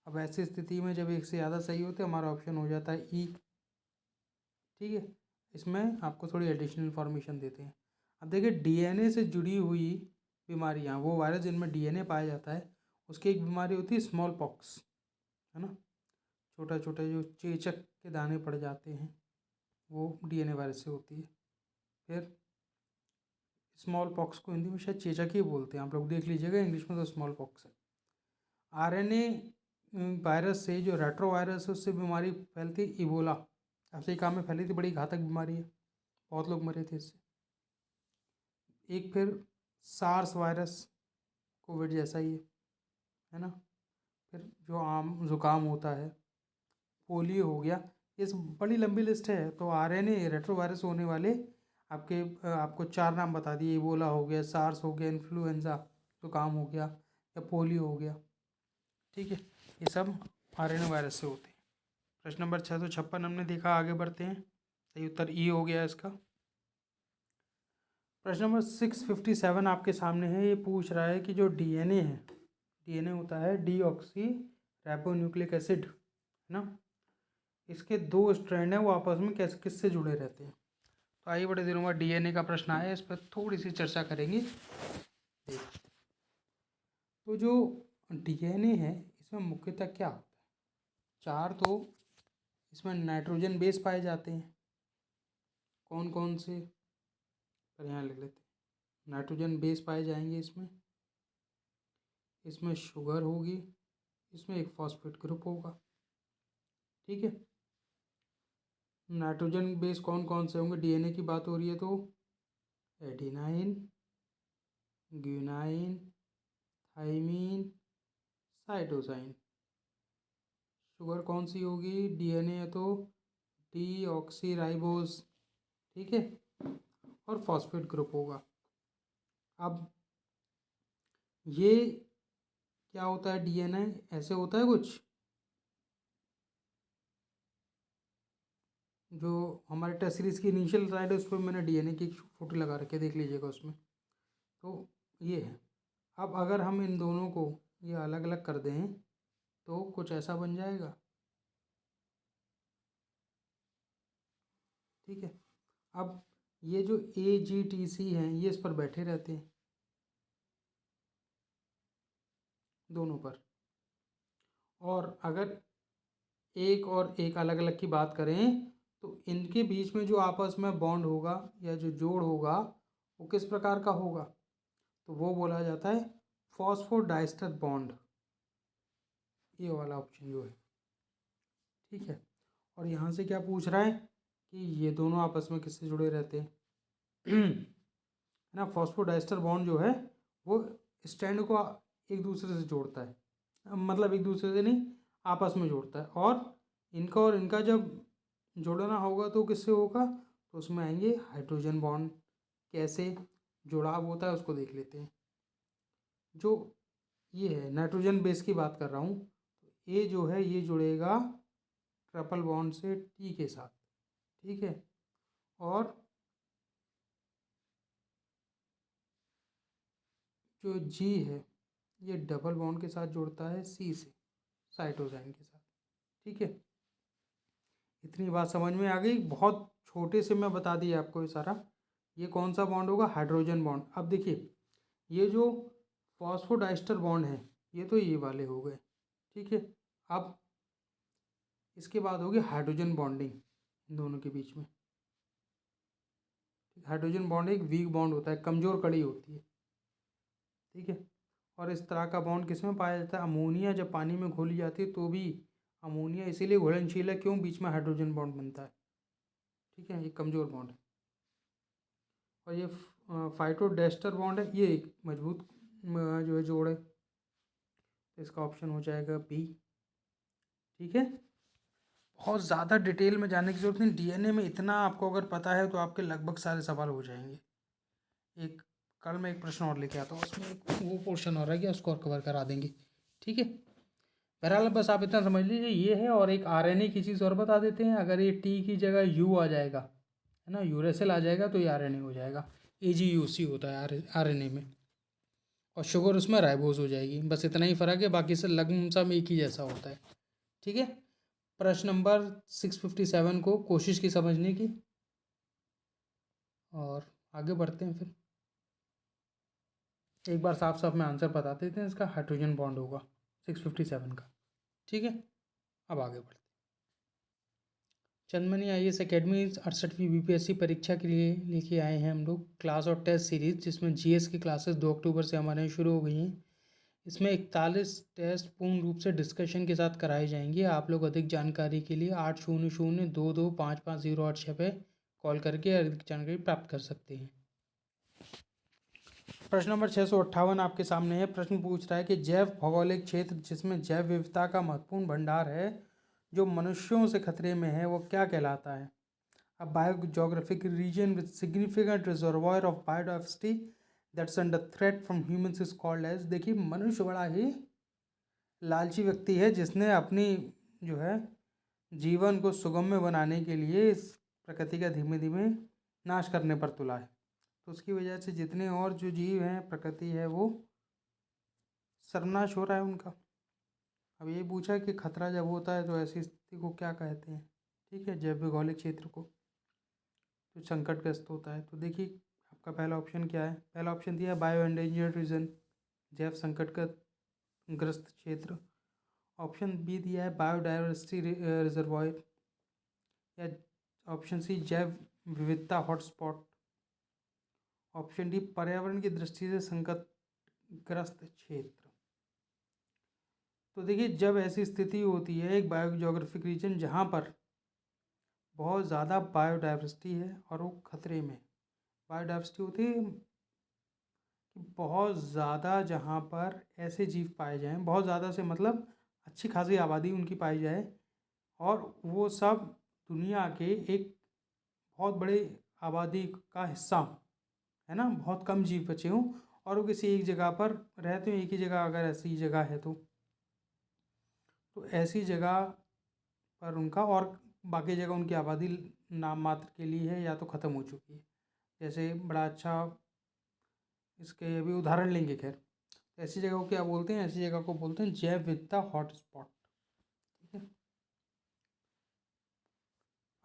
अब ऐसी स्थिति में जब एक से ज़्यादा सही होते हमारा ऑप्शन हो जाता है ई। ठीक है, इसमें आपको थोड़ी एडिशनल इन्फॉर्मेशन देते हैं। अब देखिए डीएनए से जुड़ी हुई बीमारियां, वो वायरस जिनमें डीएनए पाया जाता है उसकी एक बीमारी होती है स्मॉल पॉक्स, है ना, छोटा छोटा जो चेचक के दाने पड़ जाते हैं वो डीएनए वायरस से होती है। फिर स्मॉल पॉक्स को हिंदी में शायद चेचक ही बोलते हैं, आप लोग देख लीजिएगा, इंग्लिश में तो स्मॉल पॉक्स है। आरएनए वायरस से जो रेट्रो वायरस है उससे बीमारी फैलती है इबोला, अफ्रीका में फैली थी, बड़ी घातक बीमारी है, बहुत लोग मरे थे इससे। एक फिर सार्स वायरस, कोविड जैसा ही है ना। फिर जो आम जुकाम होता है, पोलियो हो गया, ये सब बड़ी लंबी लिस्ट है। तो आरएनए रेट्रो वायरस होने वाले आपके आपको चार नाम बता दिए, इबोला हो गया, सार्स हो गया, इन्फ्लुएंजा जुकाम हो गया, या पोलियो हो गया। ठीक है, ये सब आरएनए वायरस से होते हैं। प्रश्न नंबर 656 हमने देखा, आगे बढ़ते हैं। सही उत्तर ई हो गया इसका। प्रश्न नंबर 657 आपके सामने है, ये पूछ रहा है कि जो डीएनए है, डीएनए होता है डीऑक्सी राइबोन्यूक्लिक एसिड, है ना, इसके दो स्ट्रैंड हैं, वो आपस में कैसे किससे जुड़े रहते हैं। तो आइए बड़े दिनों बाद डीएनए का प्रश्न आया, इस पर थोड़ी सी चर्चा करेंगे। तो जो डीएनए है इसमें मुख्यतः क्या होता है, चार तो इसमें नाइट्रोजन बेस पाए जाते हैं, कौन कौन से, पर यहाँ लिख लेते हैं, नाइट्रोजन बेस पाए जाएंगे इसमें, इसमें शुगर होगी, इसमें एक फॉस्फेट ग्रुप होगा। ठीक है, नाइट्रोजन बेस कौन कौन से होंगे? डीएनए की बात हो रही है तो adenine, guanine, thymine, cytosine. Sugar कौन सी होगी? डीएनए है तो डीऑक्सीराइबोज, ठीक है, और फॉस्फेट ग्रुप होगा। अब ये क्या होता है? डीएनए ऐसे होता है कुछ, जो हमारे टेस्ट सीरीज की इनिशियल स्लाइड है उस पर मैंने डीएनए की एक फोटो लगा रखी है, देख लीजिएगा उसमें। तो ये है। अब अगर हम इन दोनों को ये अलग अलग कर दें तो कुछ ऐसा बन जाएगा, ठीक है। अब ये जो AGTC हैं ये इस पर बैठे रहते हैं, दोनों पर। और अगर एक और एक अलग अलग की बात करें तो इनके बीच में जो आपस में बॉन्ड होगा या जो जोड़ होगा वो किस प्रकार का होगा? तो वो बोला जाता है फॉस्फोडाइस्टर बॉन्ड, ये वाला ऑप्शन जो है, ठीक है। और यहाँ से क्या पूछ रहा है कि ये दोनों आपस में किससे जुड़े रहते हैं? है ना। फॉस्फोडाइस्टर बॉन्ड जो है वो स्टैंड को एक दूसरे से जोड़ता है, मतलब एक दूसरे से नहीं, आपस में जोड़ता है। और इनका जब जोड़ना होगा तो किससे होगा? तो उसमें आएंगे हाइड्रोजन बॉन्ड। कैसे जुड़ाव होता है उसको देख लेते हैं। जो ये है नाइट्रोजन बेस की बात कर रहा हूँ, तो ए जो है ये जुड़ेगा ट्रिपल बॉन्ड से टी के साथ, ठीक है। और जो जी है ये डबल बॉन्ड के साथ जुड़ता है सी से, साइटोसाइन के साथ, ठीक है। इतनी बात समझ में आ गई? बहुत छोटे से मैं बता दिया आपको ये सारा। ये कौन सा बॉन्ड होगा? Hydrogen bond. अब देखिए ये जो फॉस्फोडाइस्टर बॉन्ड है ये तो ये वाले हो गए, ठीक है। अब इसके बाद होगी हाइड्रोजन बॉन्डिंग इन दोनों के बीच में। हाइड्रोजन बॉन्ड एक वीक बॉन्ड होता है, कमज़ोर कड़ी होती है, ठीक है। और इस तरह का बॉन्ड किस में पाया जाता है? अमोनिया जब पानी में घोली जाती है तो भी अमोनिया इसीलिए घुलनशील है, क्यों? बीच में हाइड्रोजन बॉन्ड बनता है, ठीक है। ये कमज़ोर बॉन्ड है। और ये फाइटोडेस्टर बॉन्ड है, ये एक मजबूत जो है जोड़ है, तो इसका ऑप्शन हो जाएगा बी, ठीक है। बहुत ज़्यादा डिटेल में जाने की जरूरत नहीं, डीएनए में इतना आपको अगर पता है तो आपके लगभग सारे सवाल हो जाएंगे। एक कल मैं एक प्रश्न और लेके आता हूँ, उसमें एक वो पोर्शन और है कि उसको और कवर करा देंगे, ठीक है। बहरहाल बस आप इतना समझ लीजिए ये है। और एक आरएनए की चीज़ और बता देते हैं, अगर ये टी की जगह यू आ जाएगा, है ना, यूरेसिल आ जाएगा तो ये आरएनए हो जाएगा। AGUC होता है आरएनए में। और शुगर उसमें राइबोज हो जाएगी। बस इतना ही फ़र्क है, बाकी से लगभग एक ही जैसा होता है, ठीक है। प्रश्न नंबर 657 को कोशिश की समझने की, और आगे बढ़ते हैं। फिर एक बार साफ साफ में आंसर बता देते हैं इसका, हाइड्रोजन बॉन्ड होगा 657 का, ठीक है। अब आगे बढ़ते हैं। चंदमनी IAS अकेडमी 68वीं BPSC परीक्षा के लिए लेके आए हैं हम लोग क्लास और टेस्ट सीरीज, जिसमें GS की क्लासेस 2 अक्टूबर से हमारे यहाँ शुरू हो गई हैं। इसमें 41 टेस्ट पूर्ण रूप से डिस्कशन के साथ कराए जाएंगे। आप लोग अधिक जानकारी के लिए 8002255086 पे कॉल करके अधिक जानकारी प्राप्त कर सकते हैं। प्रश्न नंबर 658 आपके सामने है। प्रश्न पूछ रहा है कि जैव भौगोलिक क्षेत्र जिसमें जैव विविधता का महत्वपूर्ण भंडार है जो मनुष्यों से खतरे में है वो क्या कहलाता है? A biogeographic region with significant reservoir of biodiversity that's under threat from humans is called as। देखिए मनुष्य बड़ा ही लालची व्यक्ति है जिसने अपनी जो है जीवन को सुगम्य बनाने के लिए इस प्रकृति का धीमे धीमे नाश करने पर तुला है। तो उसकी वजह से जितने और जो जीव हैं, प्रकृति है, वो सर्वनाश हो रहा है उनका। अब ये पूछा कि खतरा जब होता है तो ऐसी स्थिति को क्या कहते हैं, ठीक है, जैव भौगोलिक क्षेत्र को, तो संकटग्रस्त होता है। तो देखिए आपका पहला ऑप्शन क्या है? पहला ऑप्शन दिया है बायो एंडेंजर्ड रीजन, जैव संकटग्रस्त क्षेत्र। ऑप्शन बी दिया है बायोडायवर्सिटी रिजर्वायर, या ऑप्शन सी जैव विविधता हॉटस्पॉट। ऑप्शन डी पर्यावरण की दृष्टि से संकटग्रस्त क्षेत्र। तो देखिए जब ऐसी स्थिति होती है एक बायोजियोग्राफिक रीजन जहाँ पर बहुत ज़्यादा बायोडाइवर्सिटी है और वो खतरे में। बायोडाइवर्सिटी होती है कि बहुत ज़्यादा जहाँ पर ऐसे जीव पाए जाएँ, बहुत ज़्यादा से मतलब अच्छी खासी आबादी उनकी पाई जाए, और वो सब दुनिया के एक बहुत बड़े आबादी का हिस्सा हों, है ना, बहुत कम जीव बचे हों, और वो किसी एक जगह पर रहते हो, एक ही जगह अगर ऐसी जगह है तो ऐसी जगह पर उनका, और बाकी जगह उनकी आबादी नाम मात्र के लिए है या तो ख़त्म हो चुकी है। जैसे बड़ा अच्छा इसके अभी उदाहरण लेंगे। खैर, तो ऐसी जगह को क्या बोलते हैं? ऐसी जगह को बोलते हैं जैव विविधता हॉटस्पॉट। ठीक है,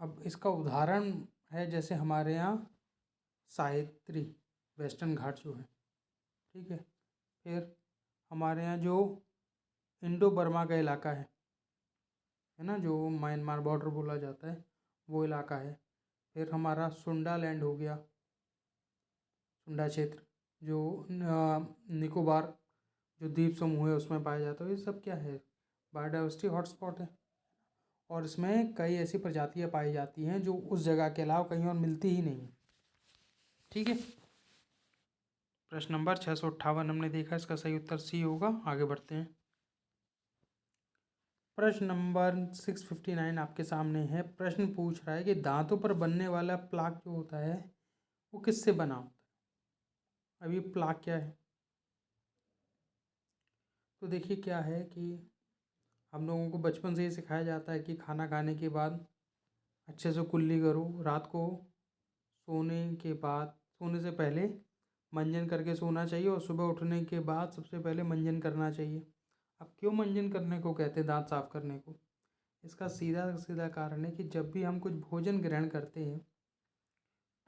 अब इसका उदाहरण है जैसे हमारे यहाँ साहित्री वेस्टर्न घाट जो है, ठीक है, फिर हमारे यहाँ जो इंडो बर्मा का इलाका है ना, जो म्यांमार बॉर्डर बोला जाता है, वो इलाका है। फिर हमारा सुंडा लैंड हो गया, सुंडा क्षेत्र, जो निकोबार जो द्वीप समूह है उसमें पाया जाता है। ये सब क्या है? बायोडाइवर्सिटी हॉटस्पॉट है, और इसमें कई ऐसी प्रजातियां पाई जाती हैं जो उस जगह के अलावा कहीं और मिलती ही नहीं। ठीक है, प्रश्न नंबर 658 हमने देखा, इसका सही उत्तर सी होगा। आगे बढ़ते हैं। प्रश्न नंबर 659 आपके सामने है। प्रश्न पूछ रहा है कि दांतों पर बनने वाला प्लाक जो होता है वो किससे बना होता है? अब ये प्लाक क्या है? तो देखिए क्या है कि हम लोगों को बचपन से ही सिखाया जाता है कि खाना खाने के बाद अच्छे से कुल्ली करो, रात को सोने के बाद, सोने से पहले मंजन करके सोना चाहिए, और सुबह उठने के बाद सबसे पहले मंजन करना चाहिए। अब क्यों मंजन करने को कहते हैं, दांत साफ करने को? इसका सीधा सीधा कारण है कि जब भी हम कुछ भोजन ग्रहण करते हैं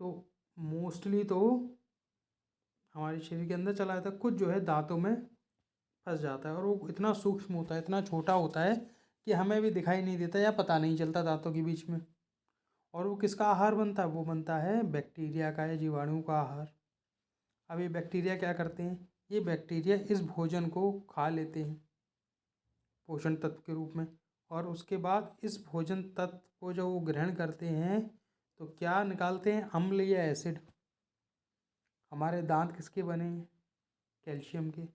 तो मोस्टली तो हमारे शरीर के अंदर चला जाता है, कुछ जो है दांतों में फंस जाता है, और वो इतना सूक्ष्म होता है, इतना छोटा होता है कि हमें भी दिखाई नहीं देता या पता नहीं चलता दांतों के बीच में। और वो किसका आहार बनता है? वो बनता है बैक्टीरिया का या जीवाणु का आहार। अब ये बैक्टीरिया क्या करते हैं? ये बैक्टीरिया इस भोजन को खा लेते हैं पोषण तत्व के रूप में, और उसके बाद इस भोजन तत्व को जो वो ग्रहण करते हैं तो क्या निकालते हैं? अम्ल या एसिड। हमारे दांत किसके बने हैं? कैल्शियम के।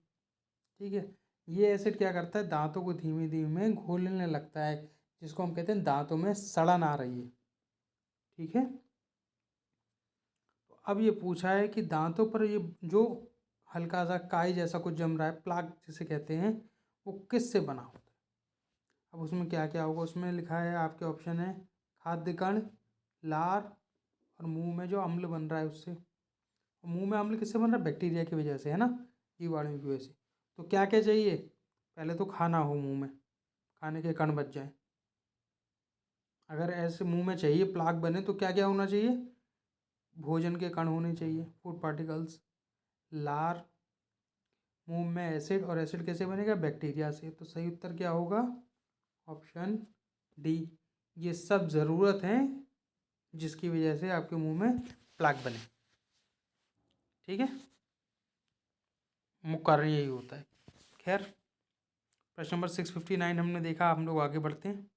ठीक है, ये एसिड क्या करता है? दांतों को धीमे धीमे घोलने लगता है, जिसको हम कहते हैं दांतों में सड़न आ रही है। ठीक है, तो अब ये पूछा है कि दांतों पर ये जो हल्का सा काई जैसा कुछ जम रहा है, प्लाक जिसे कहते हैं, वो किससे बना होता है? अब उसमें क्या क्या होगा? उसमें लिखा है, आपके ऑप्शन है खाद्य कण, लार, और मुंह में जो अम्ल बन रहा है उससे। मुंह में अम्ल किससे बन रहा है? बैक्टीरिया की वजह से, है ना, जीवाणु की वजह से। तो क्या क्या चाहिए? पहले तो खाना हो मुंह में, खाने के कण बच जाएं। अगर ऐसे मुंह में चाहिए प्लाक बने तो क्या क्या होना चाहिए? भोजन के कण होने चाहिए, फूड पार्टिकल्स, लार, मुंह में एसिड, और एसिड कैसे बनेगा? बैक्टीरिया से। तो सही उत्तर क्या होगा? Option D. ये सब ज़रूरत है जिसकी वजह से आपके मुंह में प्लाक बने। ठीक है, मुख्य कारण यही होता है। खैर, प्रश्न नंबर 659 हमने देखा, हम लोग आगे बढ़ते हैं।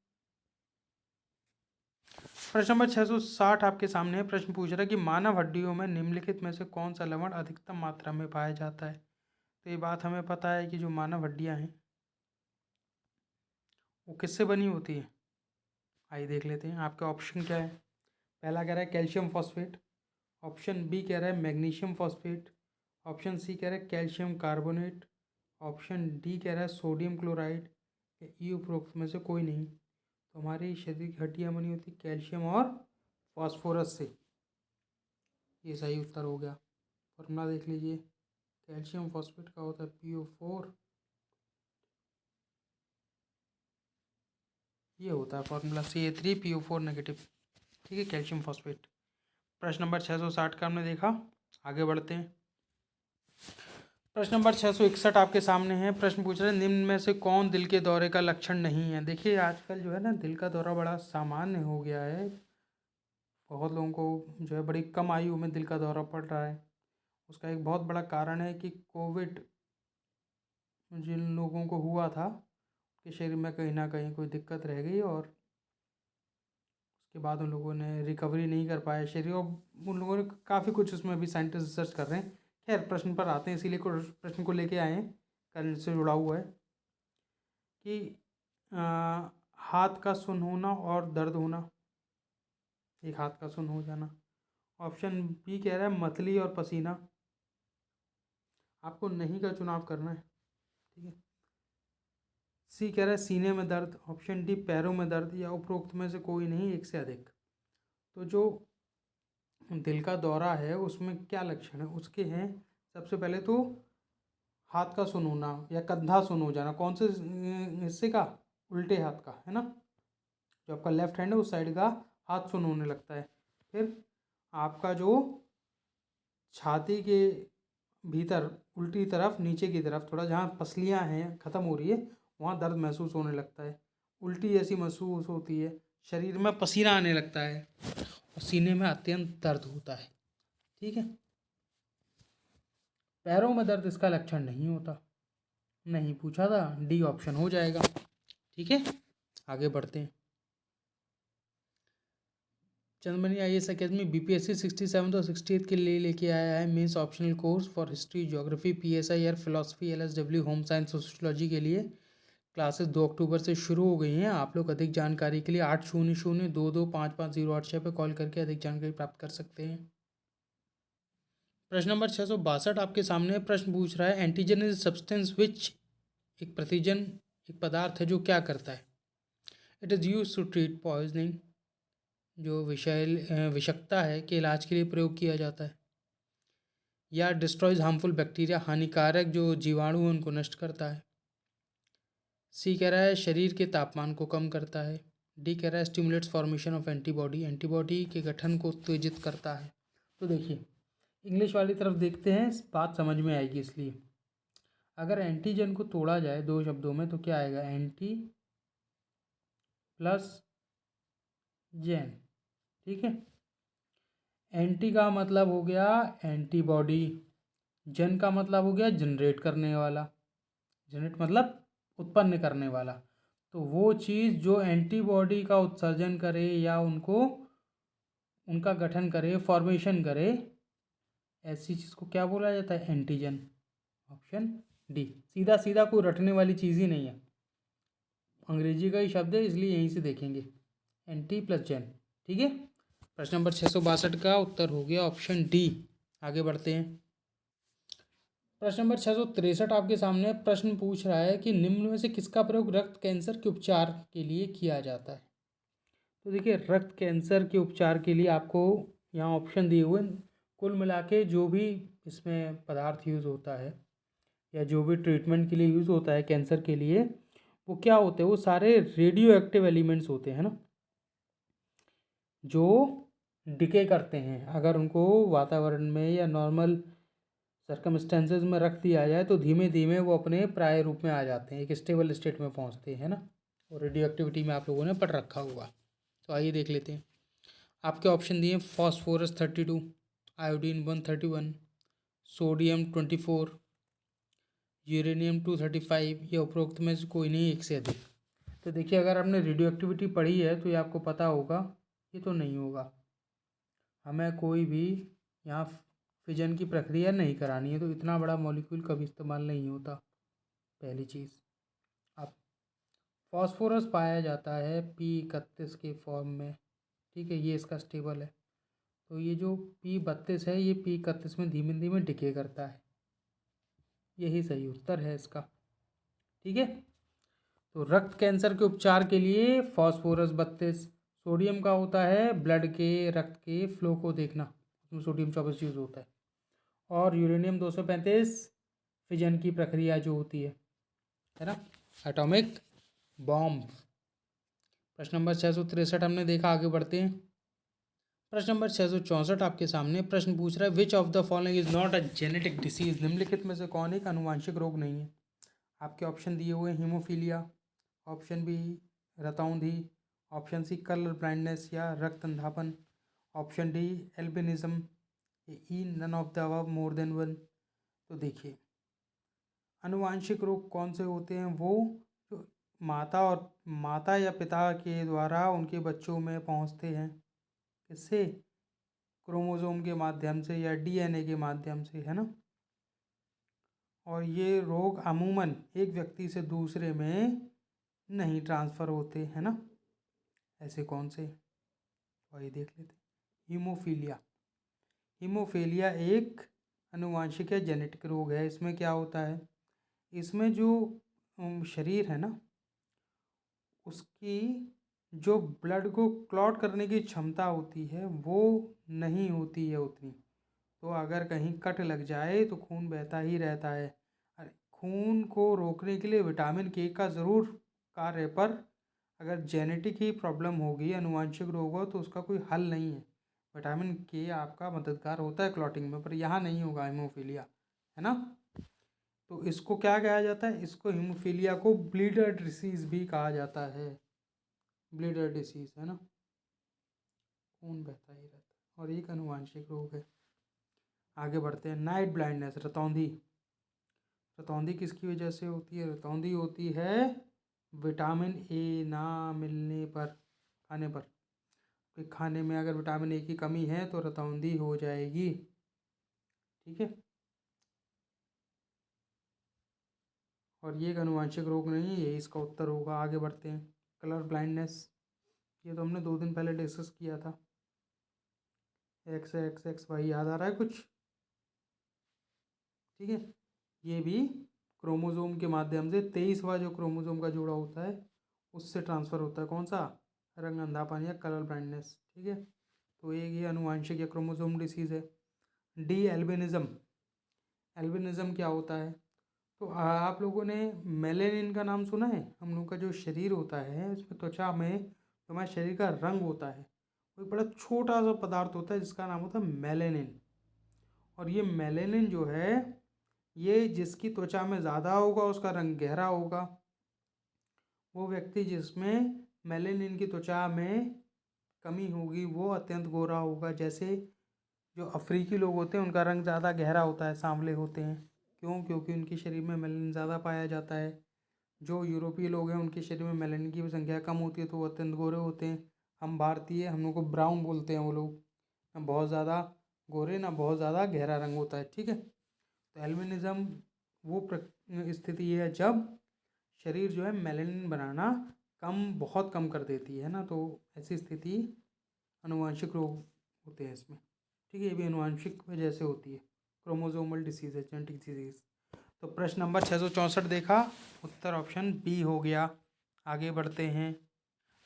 प्रश्न नंबर 660 आपके सामने है। प्रश्न पूछ रहा है कि मानव हड्डियों में निम्नलिखित में से कौन सा लवण अधिकतम मात्रा में पाया जाता है? तो ये बात हमें पता है कि जो मानव हड्डियां हैं वो किससे बनी होती है। आइए देख लेते हैं। आपका ऑप्शन क्या है? पहला कह रहा है कैल्शियम फॉस्फेट, ऑप्शन बी कह रहा है मैग्नीशियम फॉस्फेट, ऑप्शन सी कह रहा है कैल्शियम कार्बोनेट, ऑप्शन डी कह रहा है सोडियम क्लोराइड, या ई उपरोक्त में से कोई नहीं। तो हमारी शरीर की हड्डियाँ बनी होती कैल्शियम और फास्फोरस से। ये सही उत्तर हो गया। फॉर्मूला देख लीजिए, कैल्शियम फॉस्फेट का होता है PO4। ये होता है फॉर्मूला Ca3PO4 नेगेटिव। ठीक है, कैल्शियम फॉस्फेट। प्रश्न नंबर 660 का हमने देखा, आगे बढ़ते हैं। प्रश्न नंबर 661 आपके सामने है। प्रश्न पूछ रहे हैं निम्न में से कौन दिल के दौरे का लक्षण नहीं है? देखिए आजकल जो है ना, दिल का दौरा बड़ा सामान्य हो गया है। बहुत लोगों को जो है बड़ी कम आयु में दिल का दौरा पड़ रहा है। उसका एक बहुत बड़ा कारण है कि कोविड जिन लोगों को हुआ था, उनके शरीर में कहीं ना कहीं कोई दिक्कत रह गई, और उसके बाद उन लोगों ने रिकवरी नहीं कर पाया शरीर, और उन लोगों ने काफ़ी कुछ उसमें अभी साइंटिस्ट रिसर्च कर रहे हैं। खैर प्रश्न पर आते हैं, इसीलिए प्रश्न को लेके आए हैं, करंट से जुड़ा हुआ है कि हाथ का सुन्न होना और दर्द होना, एक हाथ का सुन्न हो जाना। ऑप्शन बी कह रहा है मतली और पसीना, आपको नहीं का चुनाव करना है, ठीक है। सी कह रहा है सीने में दर्द, ऑप्शन डी पैरों में दर्द, या उपरोक्त में से कोई नहीं, एक से अधिक। तो जो दिल का दौरा है उसमें क्या लक्षण है उसके हैं, सबसे पहले तो हाथ का सुन्न होना या कंधा सुन्न हो जाना, कौन से हिस्से का, उल्टे हाथ का, है ना, जो आपका लेफ्ट हैंड है उस साइड का हाथ सुन्न होने लगता है। फिर आपका जो छाती के भीतर उल्टी तरफ नीचे की तरफ थोड़ा जहाँ पसलियाँ हैं ख़त्म हो रही है वहाँ दर्द महसूस होने लगता है, उल्टी जैसी महसूस होती है, शरीर में पसीना आने लगता है और सीने में अत्यंत दर्द होता है, ठीक है। पैरों में दर्द इसका लक्षण नहीं होता, नहीं पूछा था, डी ऑप्शन हो जाएगा, ठीक है। आगे बढ़ते हैं। चंद्रमणि IAS अकेडमी BPSC 67 और 68 के लिए लेके आया है mains optional course for history, geography, PSI और फिलोसफी, LSW, होम साइंस और सोशोलॉजी के लिए। क्लासेस 2 अक्टूबर से शुरू हो गई हैं। आप लोग अधिक जानकारी के लिए 8002255086 पर कॉल करके अधिक जानकारी प्राप्त कर सकते हैं। प्रश्न नंबर 662 आपके सामने प्रश्न पूछ रहा है एंटीजन इज सब्सटेंस विच, एक प्रतिजन एक पदार्थ है जो क्या करता है। It is use to treat poisoning, जो विषाक्तता है के इलाज के लिए प्रयोग किया जाता है। या डिस्ट्रॉयज हार्मफुल बैक्टीरिया, हानिकारक जो जीवाणु हैं उनको नष्ट करता है। सी कह रहा है शरीर के तापमान को कम करता है। डी कह रहा है stimulates formation of antibody, antibody के गठन को उत्तेजित करता है। तो देखिए इंग्लिश वाली तरफ देखते हैं, बात समझ में आएगी। इसलिए अगर एंटीजन को तोड़ा जाए दो शब्दों में तो क्या आएगा, एंटी प्लस जेन, ठीक है। एंटी का मतलब हो गया एंटीबॉडी, जन का मतलब हो गया जनरेट करने वाला, जनरेट मतलब उत्पन्न करने वाला। तो वो चीज़ जो एंटीबॉडी का उत्सर्जन करे या उनको उनका गठन करे, फॉर्मेशन करे, ऐसी चीज़ को क्या बोला जाता है, एंटीजन। ऑप्शन डी, सीधा सीधा कोई रटने वाली चीज़ ही नहीं है, अंग्रेजी का ही शब्द है इसलिए यहीं से देखेंगे, एंटी प्लस जेन, ठीक है। प्रश्न नंबर 662 का उत्तर हो गया ऑप्शन डी। आगे बढ़ते हैं। प्रश्न नंबर 663 आपके सामने प्रश्न पूछ रहा है कि निम्न में से किसका प्रयोग रक्त कैंसर के उपचार के लिए किया जाता है। तो देखिए रक्त कैंसर के उपचार के लिए आपको यहाँ ऑप्शन दिए हुए, कुल मिला के जो भी इसमें पदार्थ यूज़ होता है या जो भी ट्रीटमेंट के लिए यूज़ होता है कैंसर के लिए, वो क्या होते हैं, वो सारे रेडियो एक्टिव एलिमेंट्स होते हैं ना, जो डिके करते हैं। अगर उनको वातावरण में या नॉर्मल सर्कमस्टेंसेज में रख दिया जाए तो धीमे धीमे वो अपने प्राय रूप में आ जाते हैं, एक स्टेबल स्टेट में पहुंचते हैं ना। और रेडियो एक्टिविटी में आप लोगों ने पढ़ रखा हुआ, तो आइए देख लेते हैं। आपके ऑप्शन दिए फॉस्फोरस 32, आयोडीन 131, सोडियम 24, यूरेनियम 235, या उपरोक्त में से कोई नहीं, एक से अधिक। तो देखिए अगर आपने रेडियो एक्टिविटी पढ़ी है तो ये आपको पता होगा, ये तो नहीं होगा, हमें कोई भी यहाँ फिजन की प्रक्रिया नहीं करानी है, तो इतना बड़ा मॉलिक्यूल कभी इस्तेमाल नहीं होता, पहली चीज़। अब फॉस्फोरस पाया जाता है P31 के फॉर्म में, ठीक है, ये इसका स्टेबल है। तो ये जो P32 है ये P31 में धीमे धीमे डिके करता है, यही सही उत्तर है इसका, ठीक है। तो रक्त कैंसर के उपचार के लिए फॉस्फोरस 32, सोडियम का होता है ब्लड के रक्त के फ्लो को देखना, उसमें सोडियम 24 यूज़ होता है, और यूरेनियम 235 फिजन की प्रक्रिया जो होती है ना, एटॉमिक बॉम्ब। प्रश्न नंबर 663 हमने देखा, आगे बढ़ते हैं। प्रश्न नंबर 664 आपके सामने प्रश्न पूछ रहा है which of the following is not a genetic disease, निम्नलिखित में से कौन एक आनुवांशिक रोग नहीं है। आपके ऑप्शन दिए हुए हीमोफीलिया, ऑप्शन बी रतौंधी, ऑप्शन सी कलर ब्लाइंडनेस या रक्त अंधापन, option D albinism, E none of the above more than one. तो देखिए आनुवांशिक रोग कौन से होते हैं, वो जो माता या पिता के द्वारा उनके बच्चों में पहुंचते हैं। किससे? क्रोमोसोम के माध्यम से या डीएनए के माध्यम से, है ना। और ये रोग अमूमन एक व्यक्ति से दूसरे में नहीं ट्रांसफ़र होते, है ना। ऐसे कौन से? तो ये देख लेते हैं। हीमोफीलिया। हीमोफीलिया एक आनुवांशिक या जेनेटिक रोग है। इसमें क्या होता है, इसमें जो शरीर है ना, उसकी जो ब्लड को क्लॉट करने की क्षमता होती है वो नहीं होती है उतनी। तो अगर कहीं कट लग जाए तो खून बहता ही रहता है। खून को रोकने के लिए विटामिन के का ज़रूर कार्य, पर अगर जेनेटिक ही प्रॉब्लम होगी, आनुवांशिक रोग हो, तो उसका कोई हल नहीं है। विटामिन के आपका मददगार होता है क्लॉटिंग में, पर यहाँ नहीं होगा हीमोफीलिया, है ना। तो इसको क्या कहा जाता है? इसको हीमोफीलिया को ब्लीडर डिसीज़ भी कहा जाता है। ब्लीडर डिसीज़, है ना। खून बहता ही रहता है और एक आनुवांशिक रोग है। आगे बढ़ते हैं। Night blindness, रतौंधी। रतौंधी किसकी वजह से होती है? रतौंधी होती है विटामिन ए ना मिलने पर, खाने पर। कि खाने में अगर विटामिन ए की कमी है तो रतौंधी हो जाएगी, ठीक है। और ये एक आनुवांशिक रोग नहीं है, इसका उत्तर होगा। आगे बढ़ते हैं। कलर ब्लाइंडनेस, ये तो हमने 2 दिन पहले डिस्कस किया था। एक्स वाई याद आ रहा है कुछ? ठीक है। ये भी क्रोमोसोम के माध्यम से 23वां जो क्रोमोसोम का जोड़ा होता है उससे ट्रांसफ़र होता है। कौन सा? रंग अंधापन या कलर ब्लाइंडनेस, ठीक है। तो ये आनुवांशिक या क्रोमोसोम डिसीज़ है। D albinism. एल्बिनिज़म क्या होता है? तो आप लोगों ने मेलेनिन का नाम सुना है? हम लोग का जो शरीर होता है उसमें त्वचा में जो हमारे शरीर का रंग होता है वो एक बड़ा छोटा सा पदार्थ होता है जिसका नाम होता है मेलेनिन। और ये मेलेनिन जो है, ये जिसकी त्वचा में ज़्यादा होगा उसका रंग गहरा होगा। वो व्यक्ति जिसमें मेलेनिन की त्वचा में कमी होगी वो अत्यंत गोरा होगा। जैसे जो अफ्रीकी लोग होते हैं उनका रंग ज़्यादा गहरा होता है, सांवले होते हैं। क्यों? क्योंकि उनके शरीर में मेलेनिन ज़्यादा पाया जाता है। जो यूरोपीय लोग हैं उनके शरीर में मेलेनिन की संख्या कम होती है तो वो अत्यंत गोरे होते हैं। हम भारतीय, हम लोग को ब्राउन बोलते हैं वो लोग। ना बहुत ज़्यादा गोरे ना बहुत ज़्यादा गहरा रंग होता है, ठीक है। तो एल्बिनिज़म वो स्थिति है जब शरीर जो है मेलेनिन बनाना बहुत कम कर देती है ना, तो ऐसी स्थिति आनुवांशिक रोग होते हैं इसमें, ठीक है। ये भी आनुवांशिक वजह से होती है, क्रोमोसोमल डिसीज़ है, जेनेटिक डिसीज़। तो प्रश्न नंबर 664 देखा, उत्तर ऑप्शन बी हो गया। आगे बढ़ते हैं।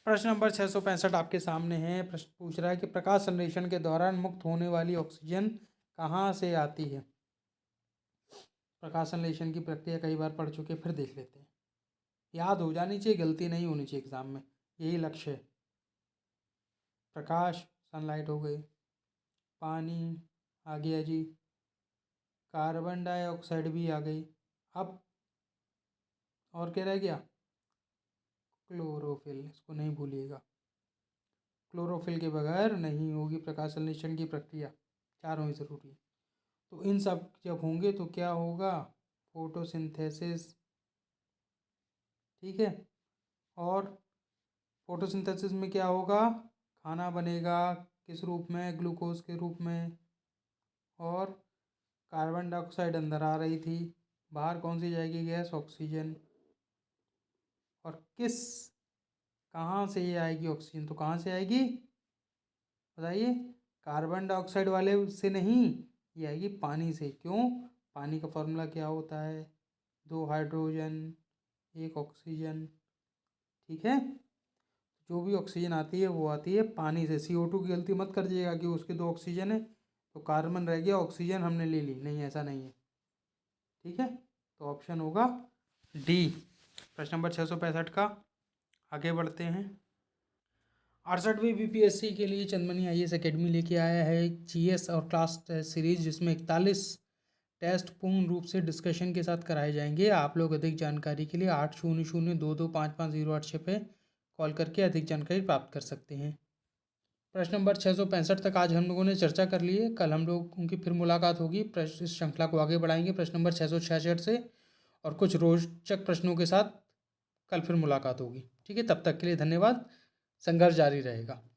प्रश्न नंबर 665 आपके सामने है। प्रश्न पूछ रहा है कि प्रकाश संश्लेषण के दौरान मुक्त होने वाली ऑक्सीजन कहाँ से आती है? प्रकाश संश्लेषण की प्रक्रिया कई बार पढ़ चुके, फिर देख लेते हैं। याद हो जानी चाहिए, गलती नहीं होनी चाहिए एग्जाम में, यही लक्ष्य है। प्रकाश, सनलाइट हो गई, पानी आ गया जी, कार्बन डाइऑक्साइड भी आ गई। अब और क्या रह गया? क्लोरोफिल, इसको नहीं भूलिएगा। क्लोरोफिल के बगैर नहीं होगी प्रकाश संश्लेषण की प्रक्रिया, चारों ही ज़रूरी है। तो इन सब जब होंगे तो क्या होगा? फोटोसिंथेसिस, ठीक है। और फोटोसिंथेसिस में क्या होगा? खाना बनेगा, किस रूप में? ग्लूकोज के रूप में। और कार्बन डाइऑक्साइड अंदर आ रही थी, बाहर कौन सी जाएगी गैस? ऑक्सीजन। और कहाँ से ये आएगी ऑक्सीजन? तो कहाँ से आएगी बताइए? कार्बन डाइऑक्साइड वाले से नहीं, ये आएगी पानी से। क्यों? पानी का फॉर्मूला क्या होता है? 2 हाइड्रोजन 1 ऑक्सीजन, ठीक है। जो भी ऑक्सीजन आती है वो आती है पानी से। CO2 की गलती मत कर दिएगा कि उसके 2 ऑक्सीजन है तो कार्बन रह गया, ऑक्सीजन हमने ले ली, नहीं, ऐसा नहीं है, ठीक है। तो ऑप्शन होगा डी, प्रश्न नंबर 665 का। आगे बढ़ते हैं। 68वीं BPSC के लिए चंदमनी IAS एकेडमी लेके आया है GS और क्लास टेस्ट सीरीज, जिसमें 41 टेस्ट पूर्ण रूप से डिस्कशन के साथ कराए जाएंगे। आप लोग अधिक जानकारी के लिए 8002255086 पे कॉल करके अधिक जानकारी प्राप्त कर सकते हैं। प्रश्न नंबर 665 तक आज हम लोगों ने चर्चा कर ली है। कल हम लोग उनकी फिर मुलाकात होगी, प्रश्न इस श्रृंखला को आगे बढ़ाएंगे प्रश्न नंबर 666 से और कुछ रोचक प्रश्नों के साथ। कल फिर मुलाकात होगी। ठीक है, तब तक के लिए धन्यवाद। संघर्ष जारी रहेगा।